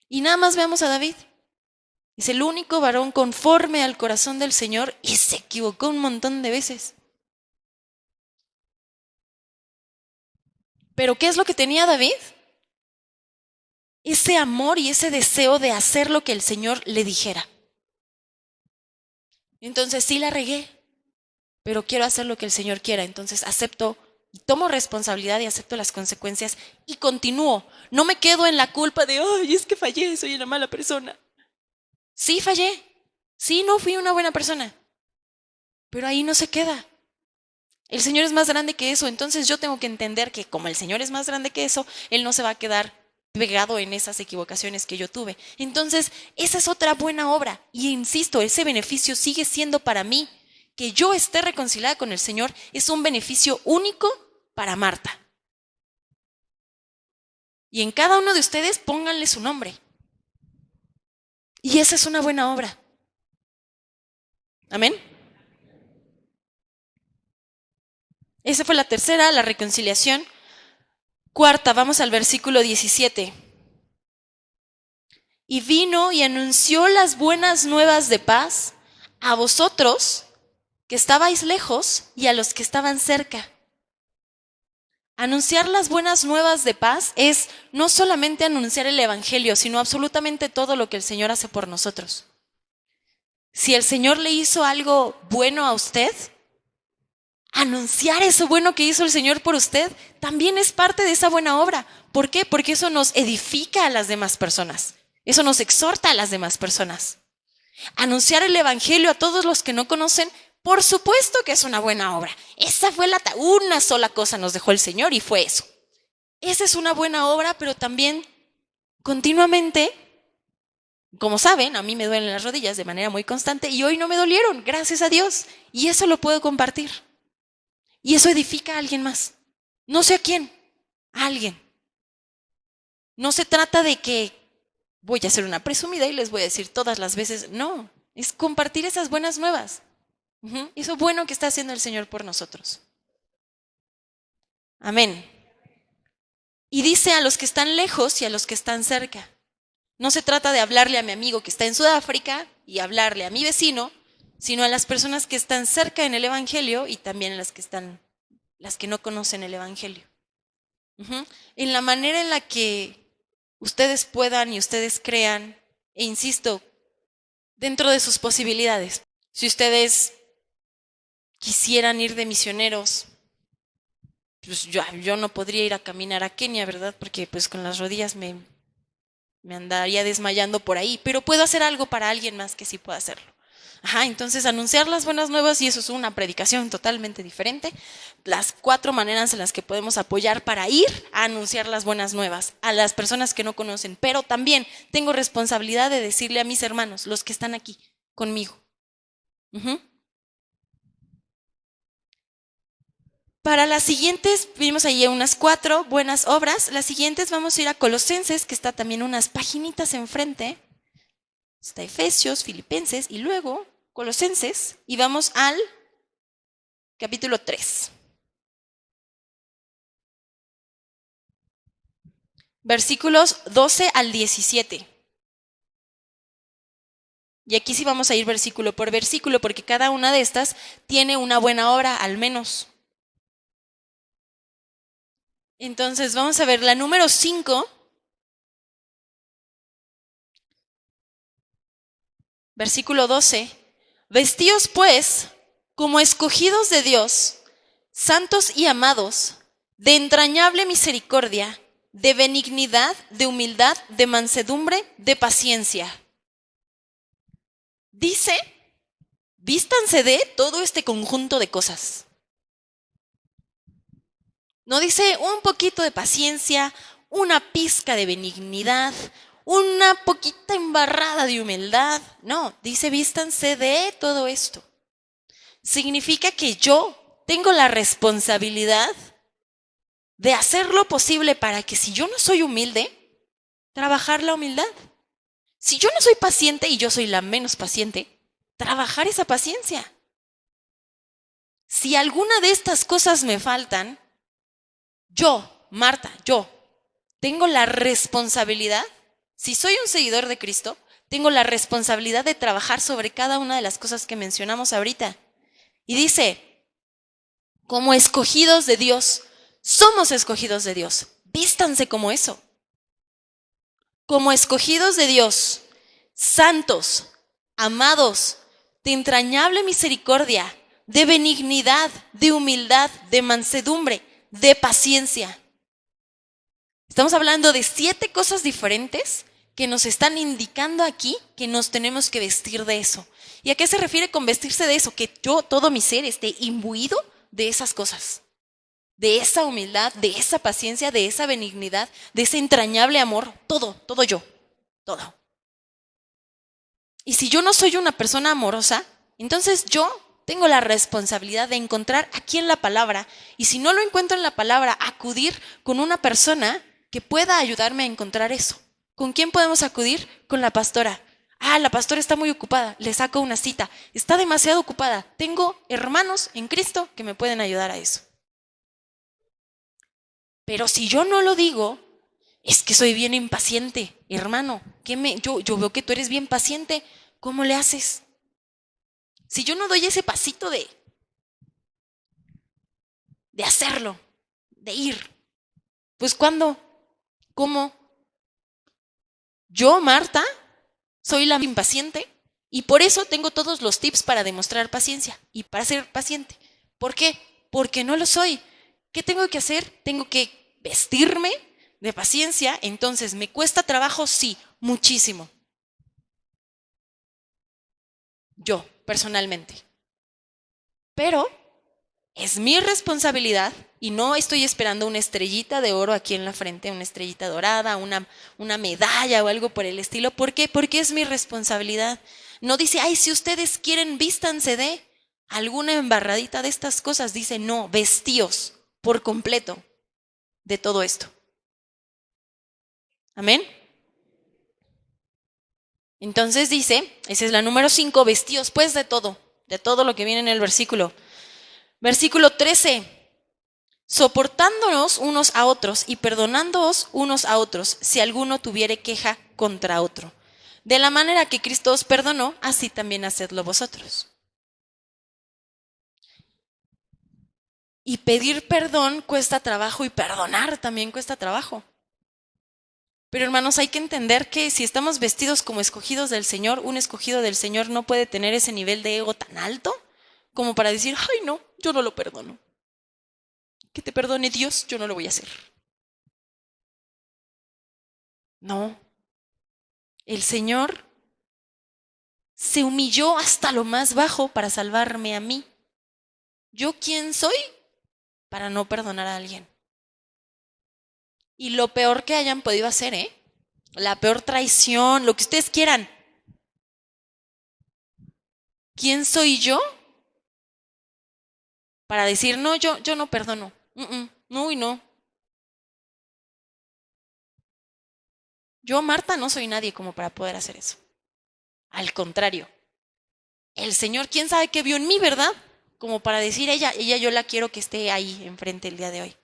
Y nada más veamos a David. Es el único varón conforme al corazón del Señor y se equivocó un montón de veces. Pero ¿qué es lo que tenía David? Ese amor y ese deseo de hacer lo que el Señor le dijera. Entonces sí la regué, pero quiero hacer lo que el Señor quiera. Entonces acepto y tomo responsabilidad y acepto las consecuencias y continúo. No me quedo en la culpa de, ay, es que fallé, soy una mala persona. Sí fallé, sí no fui una buena persona, pero ahí no se queda. El Señor es más grande que eso, entonces yo tengo que entender que como el Señor es más grande que eso, Él no se va a quedar pegado en esas equivocaciones que yo tuve. Entonces, esa es otra buena obra. Y insisto, ese beneficio sigue siendo para mí. Que yo esté reconciliada con el Señor es un beneficio único para Marta. Y en cada uno de ustedes pónganle su nombre. Y esa es una buena obra. Amén. Esa fue la tercera, la reconciliación. Cuarta, vamos al versículo 17. Y vino y anunció las buenas nuevas de paz a vosotros que estabais lejos y a los que estaban cerca. Anunciar las buenas nuevas de paz es no solamente anunciar el evangelio, sino absolutamente todo lo que el Señor hace por nosotros. Si el Señor le hizo algo bueno a usted, anunciar eso bueno que hizo el Señor por usted también es parte de esa buena obra. ¿Por qué? Porque eso nos edifica a las demás personas. Eso nos exhorta a las demás personas. Anunciar el evangelio a todos los que no conocen, por supuesto que es una buena obra. Esa fue una sola cosa nos dejó el Señor y fue eso. Esa es una buena obra, pero también continuamente, como saben, a mí me duelen las rodillas de manera muy constante y hoy no me dolieron, gracias a Dios. Y eso lo puedo compartir. Y eso edifica a alguien más. No sé a quién, a alguien. No se trata de que voy a hacer una presumida y les voy a decir todas las veces, no, es compartir esas buenas nuevas. Eso bueno que está haciendo el Señor por nosotros. Amén. Y dice a los que están lejos y a los que están cerca. No se trata de hablarle a mi amigo que está en Sudáfrica y hablarle a mi vecino, sino a las personas que están cerca en el evangelio y también a las que no conocen el evangelio. En la manera en la que ustedes puedan y ustedes crean, e insisto, dentro de sus posibilidades. Si ustedes quisieran ir de misioneros, pues yo no podría ir a caminar a Kenia, ¿verdad? Porque pues con las rodillas me andaría desmayando por ahí, pero puedo hacer algo para alguien más que sí pueda hacerlo. Entonces anunciar las buenas nuevas, y eso es una predicación totalmente diferente. Las 4 maneras en las que podemos apoyar para ir a anunciar las buenas nuevas a las personas que no conocen, pero también tengo responsabilidad de decirle a mis hermanos, los que están aquí conmigo. Para las siguientes, vimos ahí unas 4 buenas obras. Las siguientes vamos a ir a Colosenses, que está también unas paginitas enfrente. Está Efesios, Filipenses y luego Colosenses. Y vamos al capítulo 3. Versículos 12 al 17. Y aquí sí vamos a ir versículo por versículo, porque cada una de estas tiene una buena obra al menos. Entonces vamos a ver la número 5. Versículo 12. Vestíos pues como escogidos de Dios, santos y amados, de entrañable misericordia, de benignidad, de humildad, de mansedumbre, de paciencia. Dice, vístanse de todo este conjunto de cosas. No dice un poquito de paciencia, una pizca de benignidad, una poquita embarrada de humildad. No, dice vístanse de todo esto. Significa que yo tengo la responsabilidad de hacer lo posible para que si yo no soy humilde, trabajar la humildad. Si yo no soy paciente y yo soy la menos paciente, trabajar esa paciencia. Si alguna de estas cosas me faltan, yo, Marta, yo tengo la responsabilidad, si soy un seguidor de Cristo, tengo la responsabilidad de trabajar sobre cada una de las cosas que mencionamos ahorita. Y dice, como escogidos de Dios, somos escogidos de Dios. Vístanse como eso. Como escogidos de Dios, santos, amados, de entrañable misericordia, de benignidad, de humildad, de mansedumbre, de paciencia. Estamos hablando de 7 cosas diferentes que nos están indicando aquí que nos tenemos que vestir de eso. ¿Y a qué se refiere con vestirse de eso? Que yo, todo mi ser, esté imbuido de esas cosas, de esa humildad, de esa paciencia, de esa benignidad, de ese entrañable amor, todo yo, todo. Y si yo no soy una persona amorosa, entonces yo tengo la responsabilidad de encontrar aquí en la palabra, y si no lo encuentro en la palabra, acudir con una persona que pueda ayudarme a encontrar eso. ¿Con quién podemos acudir? Con la pastora. La pastora está muy ocupada, le saco una cita, está demasiado ocupada. Tengo hermanos en Cristo que me pueden ayudar a eso. Pero si yo no lo digo, es que soy bien impaciente, hermano. Yo veo que tú eres bien paciente. ¿Cómo le haces? Si yo no doy ese pasito de hacerlo, de ir, pues ¿cuándo? ¿Cómo? Yo, Marta, soy la impaciente y por eso tengo todos los tips para demostrar paciencia y para ser paciente. ¿Por qué? Porque no lo soy. ¿Qué tengo que hacer? Tengo que vestirme de paciencia. Entonces, ¿me cuesta trabajo? Sí, muchísimo. Yo, personalmente. Pero es mi responsabilidad y no estoy esperando una estrellita de oro aquí en la frente, una estrellita dorada, una medalla o algo por el estilo. ¿Por qué? Porque es mi responsabilidad. No dice, si ustedes quieren, vístanse de alguna embarradita de estas cosas. Dice, no, vestíos por completo de todo esto. Amén. Entonces dice, esa es la número 5, vestíos pues de todo lo que viene en el versículo. Versículo 13, soportándonos unos a otros y perdonándoos unos a otros, si alguno tuviere queja contra otro. De la manera que Cristo os perdonó, así también hacedlo vosotros. Y pedir perdón cuesta trabajo y perdonar también cuesta trabajo. Pero hermanos, hay que entender que si estamos vestidos como escogidos del Señor, un escogido del Señor no puede tener ese nivel de ego tan alto como para decir, no, yo no lo perdono. Que te perdone Dios, yo no lo voy a hacer. No. El Señor se humilló hasta lo más bajo para salvarme a mí. ¿Yo quién soy para no perdonar a alguien? Y lo peor que hayan podido hacer, la peor traición, lo que ustedes quieran. ¿Quién soy yo para decir, no, yo no perdono? No y no. Yo, Marta, no soy nadie como para poder hacer eso. Al contrario. El Señor, quién sabe qué vio en mí, ¿verdad? Como para decir, ella yo la quiero que esté ahí enfrente el día de hoy.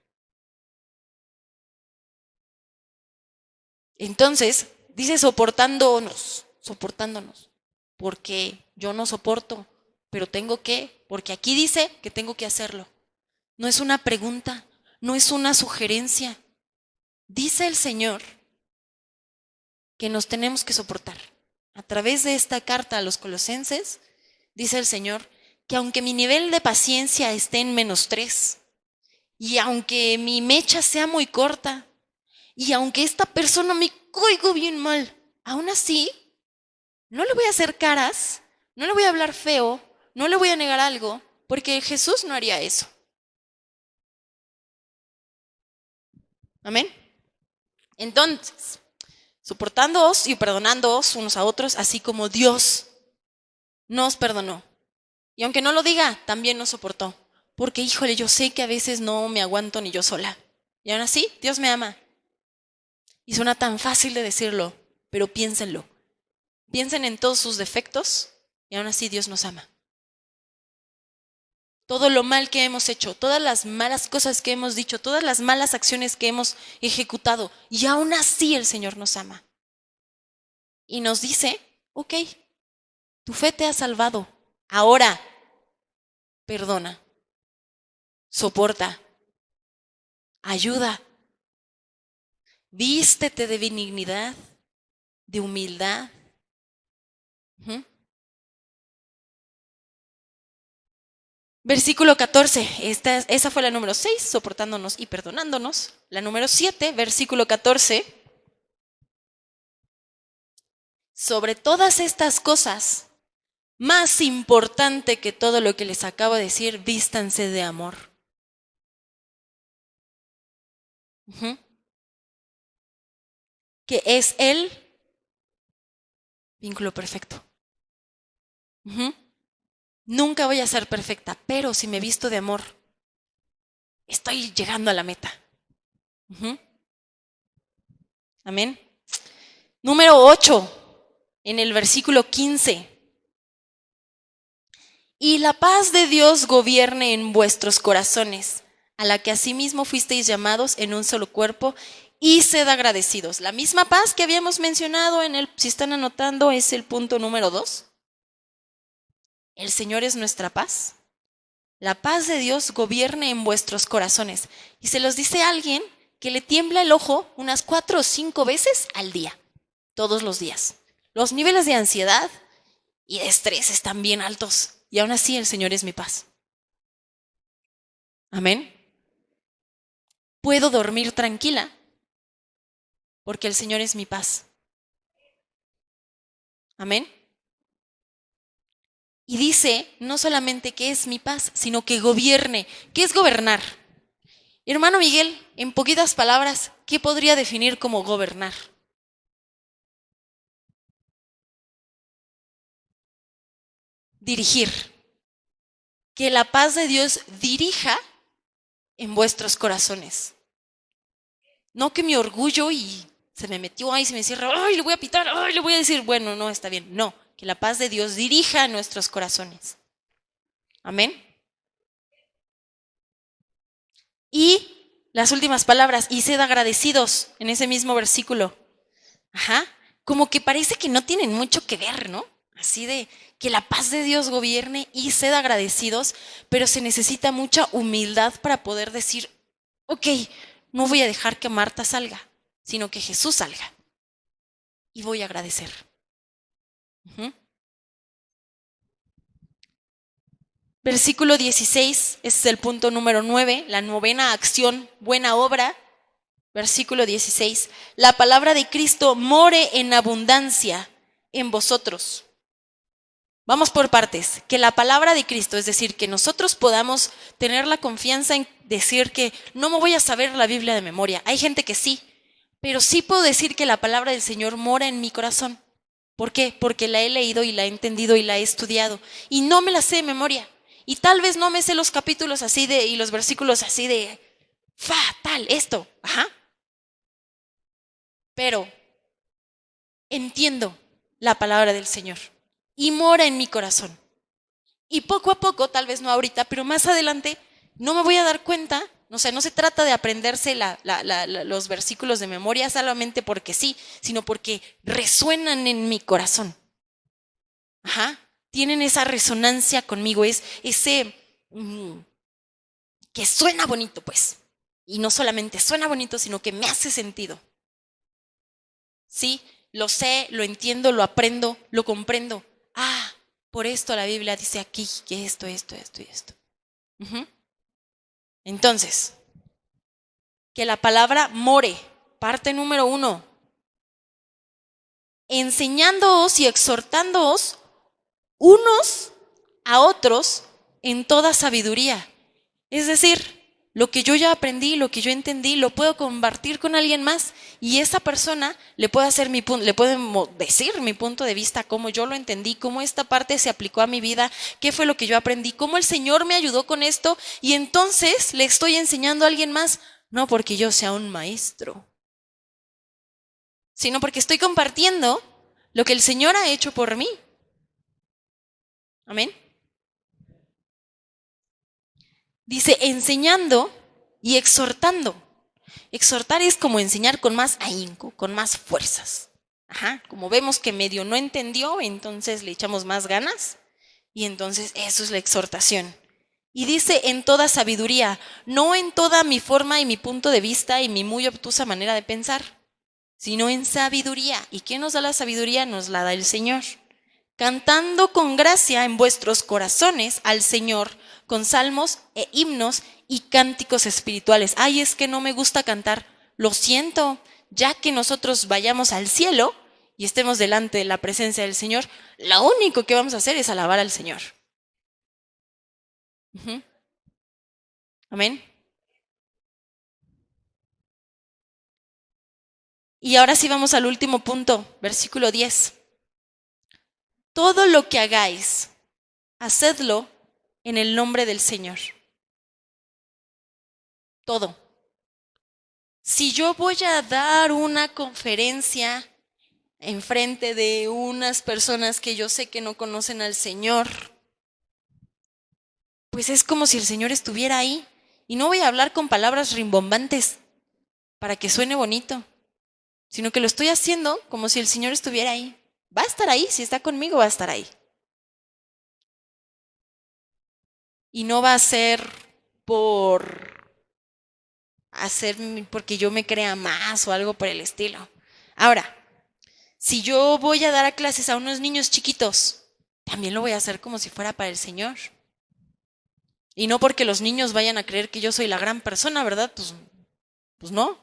Entonces, dice soportándonos, porque yo no soporto, pero tengo que, porque aquí dice que tengo que hacerlo. No es una pregunta, no es una sugerencia. Dice el Señor que nos tenemos que soportar. A través de esta carta a los Colosenses, dice el Señor que aunque mi nivel de paciencia esté en -3, y aunque mi mecha sea muy corta, y aunque esta persona me caiga bien mal, aún así, no le voy a hacer caras, no le voy a hablar feo, no le voy a negar algo, porque Jesús no haría eso. Amén. Entonces, soportándoos y perdonándoos unos a otros, así como Dios nos perdonó. Y aunque no lo diga, también nos soportó. Porque, híjole, yo sé que a veces no me aguanto ni yo sola. Y aún así, Dios me ama. Y suena tan fácil de decirlo, pero piénsenlo. Piensen en todos sus defectos y aún así Dios nos ama. Todo lo mal que hemos hecho, todas las malas cosas que hemos dicho, todas las malas acciones que hemos ejecutado, y aún así el Señor nos ama. Y nos dice, ok, tu fe te ha salvado. Ahora, perdona, soporta, ayuda, vístete de benignidad, de humildad. Versículo 14, esa fue la número 6, soportándonos y perdonándonos. La número 7, versículo 14. Sobre todas estas cosas, Más importante que todo lo que les acabo de decir, vístanse de amor. Que es el vínculo perfecto. Nunca voy a ser perfecta, pero si me visto de amor, estoy llegando a la meta. Amén. Número 8, en el versículo 15. Y la paz de Dios gobierne en vuestros corazones, a la que asimismo fuisteis llamados en un solo cuerpo, y sed agradecidos. La misma paz que habíamos mencionado si están anotando, es el punto número 2. El Señor es nuestra paz. La paz de Dios gobierne en vuestros corazones. Y se los dice alguien que le tiembla el ojo unas 4 o 5 veces al día, todos los días. Los niveles de ansiedad y de estrés están bien altos. Y aún así el Señor es mi paz. Amén. Puedo dormir tranquila porque el Señor es mi paz. Amén. Y dice no solamente que es mi paz, sino que gobierne. ¿Qué es gobernar? Hermano Miguel, en poquitas palabras, ¿qué podría definir como gobernar? Dirigir. Que la paz de Dios dirija en vuestros corazones. No que mi orgullo y se me metió ahí, se me cierra, ¡ay, le voy a pitar! ¡Ay, le voy a decir! Bueno, no, está bien. No, que la paz de Dios dirija a nuestros corazones. Amén. Y las últimas palabras, y sed agradecidos, en ese mismo versículo. Como que parece que no tienen mucho que ver, ¿no? Así de que la paz de Dios gobierne y sed agradecidos, pero se necesita mucha humildad para poder decir, ok, no voy a dejar que Marta salga, sino que Jesús salga. Y voy a agradecer. Versículo 16, es el punto número 9, la novena acción, buena obra. Versículo 16, la palabra de Cristo more en abundancia en vosotros. Vamos por partes, que la palabra de Cristo, es decir, que nosotros podamos tener la confianza en decir que no me voy a saber la Biblia de memoria. Hay gente que sí, pero sí puedo decir que la palabra del Señor mora en mi corazón. ¿Por qué? Porque la he leído y la he entendido y la he estudiado y no me la sé de memoria. Y tal vez no me sé los capítulos así y los versículos así de, tal, esto, pero entiendo la palabra del Señor y mora en mi corazón. Y poco a poco, tal vez no ahorita, pero más adelante, no me voy a dar cuenta, o sea, no se trata de aprenderse los versículos de memoria solamente porque sí, sino porque resuenan en mi corazón. Tienen esa resonancia conmigo, es ese que suena bonito, pues. Y no solamente suena bonito, sino que me hace sentido. Sí, lo sé, lo entiendo, lo aprendo, lo comprendo. Por esto la Biblia dice aquí que esto y esto. Entonces, que la palabra more, parte número 1, enseñándoos y exhortándoos unos a otros en toda sabiduría. Es decir, lo que yo ya aprendí, lo que yo entendí, lo puedo compartir con alguien más y esa persona le puede decir mi punto de vista, cómo yo lo entendí, cómo esta parte se aplicó a mi vida, qué fue lo que yo aprendí, cómo el Señor me ayudó con esto y entonces le estoy enseñando a alguien más, no porque yo sea un maestro, sino porque estoy compartiendo lo que el Señor ha hecho por mí. Amén. Dice enseñando y exhortando. Exhortar es como enseñar con más ahínco, con más fuerzas. Como vemos que medio no entendió, entonces le echamos más ganas y entonces eso es la exhortación. Y dice en toda sabiduría, no en toda mi forma y mi punto de vista y mi muy obtusa manera de pensar, sino en sabiduría. ¿Y quién nos da la sabiduría? Nos la da el Señor. Cantando con gracia en vuestros corazones al Señor, con salmos e himnos y cánticos espirituales. Es que no me gusta cantar. Lo siento, ya que nosotros vayamos al cielo y estemos delante de la presencia del Señor, lo único que vamos a hacer es alabar al Señor. Amén. Y ahora sí vamos al último punto, versículo 10. Todo lo que hagáis, hacedlo en el nombre del Señor. Todo. Si yo voy a dar una conferencia enfrente de unas personas que yo sé que no conocen al Señor, pues es como si el Señor estuviera ahí. Y no voy a hablar con palabras rimbombantes para que suene bonito, sino que lo estoy haciendo como si el Señor estuviera ahí. Va a estar ahí, si está conmigo va a estar ahí. Y no va a ser porque yo me crea más o algo por el estilo. Ahora, si yo voy a dar clases a unos niños chiquitos, también lo voy a hacer como si fuera para el Señor. Y no porque los niños vayan a creer que yo soy la gran persona, ¿verdad? Pues no.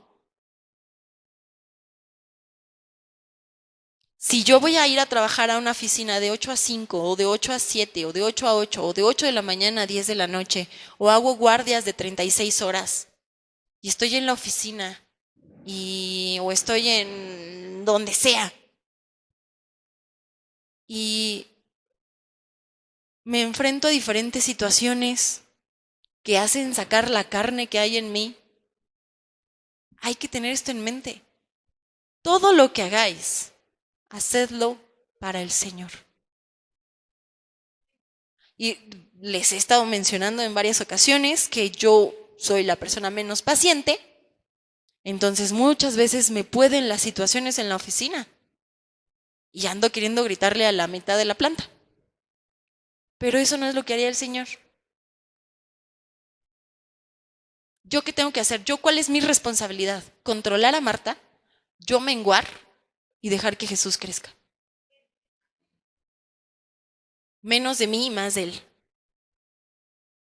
Si yo voy a ir a trabajar a una oficina de 8 a 5, o de 8 a 7, o de 8 a 8, o de 8 de la mañana a 10 de la noche, o hago guardias de 36 horas, y estoy en la oficina, o estoy en donde sea, y me enfrento a diferentes situaciones que hacen sacar la carne que hay en mí, hay que tener esto en mente. Todo lo que hagáis, hacedlo para el Señor. Y les he estado mencionando en varias ocasiones que yo soy la persona menos paciente, entonces muchas veces me pueden las situaciones en la oficina y ando queriendo gritarle a la mitad de la planta. Pero eso no es lo que haría el Señor. ¿Yo qué tengo que hacer? ¿Yo cuál es mi responsabilidad? ¿Controlar a Marta? ¿Yo menguar y dejar que Jesús crezca? Menos de mí y más de él.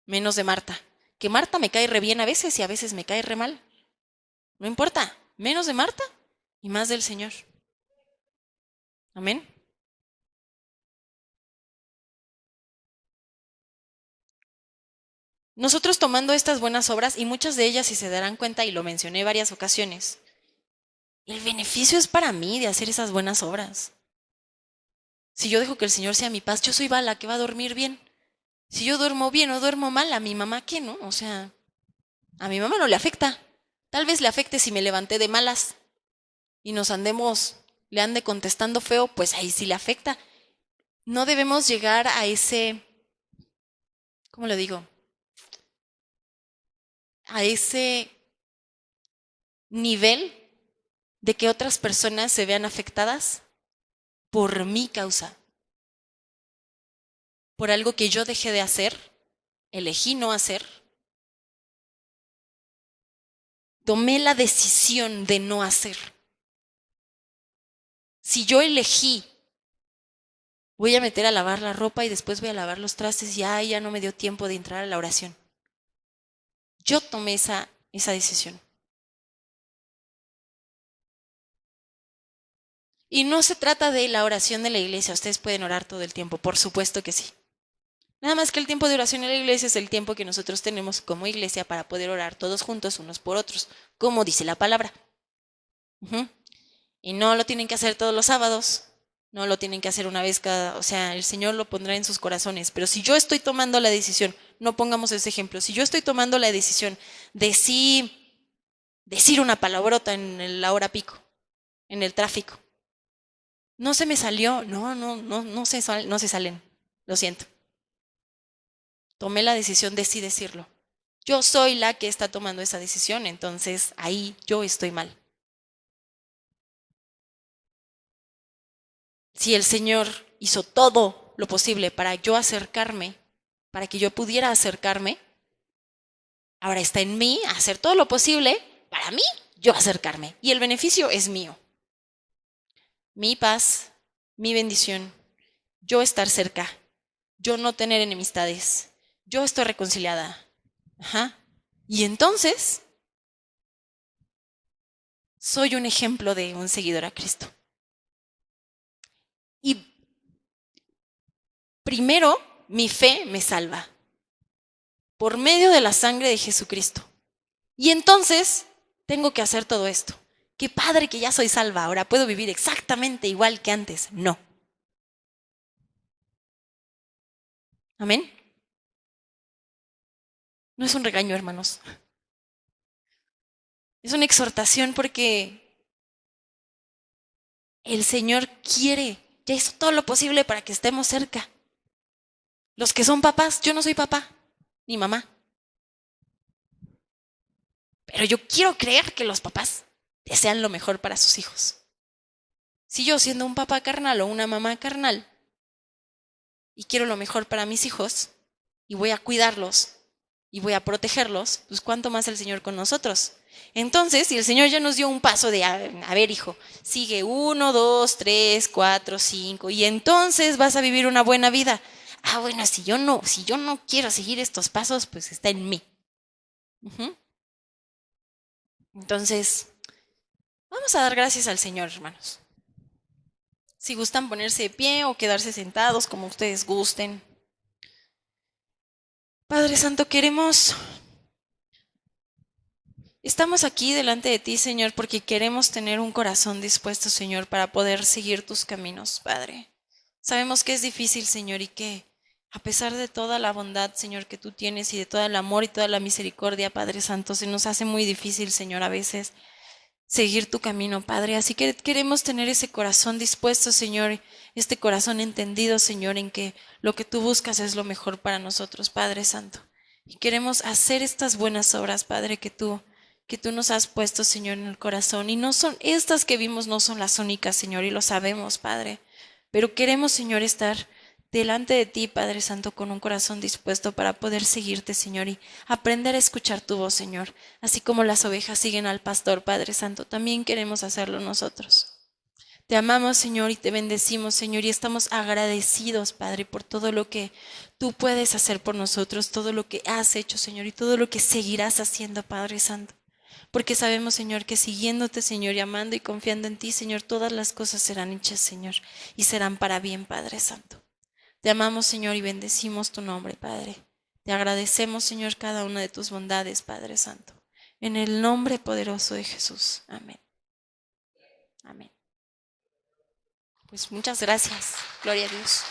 Menos de Marta. Que Marta me cae re bien a veces y a veces me cae re mal. No importa. Menos de Marta y más del Señor. Amén. Nosotros tomando estas buenas obras, y muchas de ellas, si se darán cuenta, y lo mencioné varias ocasiones, el beneficio es para mí de hacer esas buenas obras. Si yo dejo que el Señor sea mi paz, yo soy la que va a dormir bien. Si yo duermo bien o duermo mal, a mi mamá, ¿qué no? O sea, a mi mamá no le afecta. Tal vez le afecte si me levanté de malas y le ande contestando feo, pues ahí sí le afecta. No debemos llegar a ese, ¿cómo lo digo? A ese nivel de que otras personas se vean afectadas por mi causa, por algo que yo dejé de hacer, elegí no hacer, tomé la decisión de no hacer. Si yo elegí, voy a meter a lavar la ropa y después voy a lavar los trastes y ya no me dio tiempo de entrar a la oración. Yo tomé esa decisión. Y no se trata de la oración de la iglesia, ustedes pueden orar todo el tiempo, por supuesto que sí. Nada más que el tiempo de oración en la iglesia es el tiempo que nosotros tenemos como iglesia para poder orar todos juntos unos por otros, como dice la palabra. Y no lo tienen que hacer todos los sábados, no lo tienen que hacer una vez o sea, el Señor lo pondrá en sus corazones. Pero si yo estoy tomando la decisión, no pongamos ese ejemplo, si yo estoy tomando la decisión de sí decir una palabrota en la hora pico, en el tráfico, no se me salió, no se salen, lo siento. Tomé la decisión de sí decirlo. Yo soy la que está tomando esa decisión, entonces ahí yo estoy mal. Si el Señor hizo todo lo posible para yo acercarme, para que yo pudiera acercarme, ahora está en mí hacer todo lo posible para mí, yo acercarme. Y el beneficio es mío. Mi paz, mi bendición, yo estar cerca, yo no tener enemistades, yo estoy reconciliada. Y entonces, soy un ejemplo de un seguidor a Cristo. Y primero, mi fe me salva por medio de la sangre de Jesucristo. Y entonces tengo que hacer todo esto. Qué padre que ya soy salva, ahora puedo vivir exactamente igual que antes. No. Amén. No es un regaño, hermanos. Es una exhortación porque el Señor quiere, ya hizo todo lo posible para que estemos cerca. Los que son papás, yo no soy papá ni mamá. Pero yo quiero creer que los papás desean lo mejor para sus hijos. Si yo siendo un papá carnal o una mamá carnal y quiero lo mejor para mis hijos y voy a cuidarlos y voy a protegerlos, pues cuánto más el Señor con nosotros. Entonces, si el Señor ya nos dio un paso de, a ver hijo, sigue 1, 2, 3, 4, 5 y entonces vas a vivir una buena vida. Ah, bueno, si yo no quiero seguir estos pasos, pues está en mí. Entonces, vamos a dar gracias al Señor, hermanos. Si gustan ponerse de pie o quedarse sentados, como ustedes gusten. Padre Santo, estamos aquí delante de ti, Señor, porque queremos tener un corazón dispuesto, Señor, para poder seguir tus caminos, Padre. Sabemos que es difícil, Señor, y que a pesar de toda la bondad, Señor, que tú tienes y de todo el amor y toda la misericordia, Padre Santo, se nos hace muy difícil, Señor, a veces seguir tu camino, Padre. Así que queremos tener ese corazón dispuesto, Señor, este corazón entendido, Señor, en que lo que tú buscas es lo mejor para nosotros, Padre Santo. Y queremos hacer estas buenas obras, Padre, que tú nos has puesto, Señor, en el corazón. Y no son estas que vimos, no son las únicas, Señor, y lo sabemos, Padre. Pero queremos, Señor, estar delante de ti, Padre Santo, con un corazón dispuesto para poder seguirte, Señor, y aprender a escuchar tu voz, Señor. Así como las ovejas siguen al pastor, Padre Santo, también queremos hacerlo nosotros. Te amamos, Señor, y te bendecimos, Señor, y estamos agradecidos, Padre, por todo lo que tú puedes hacer por nosotros, todo lo que has hecho, Señor, y todo lo que seguirás haciendo, Padre Santo. Porque sabemos, Señor, que siguiéndote, Señor, y amando y confiando en ti, Señor, todas las cosas serán hechas, Señor, y serán para bien, Padre Santo. Te amamos, Señor, y bendecimos tu nombre, Padre. Te agradecemos, Señor, cada una de tus bondades, Padre Santo. En el nombre poderoso de Jesús. Amén. Amén. Pues muchas gracias. Gloria a Dios.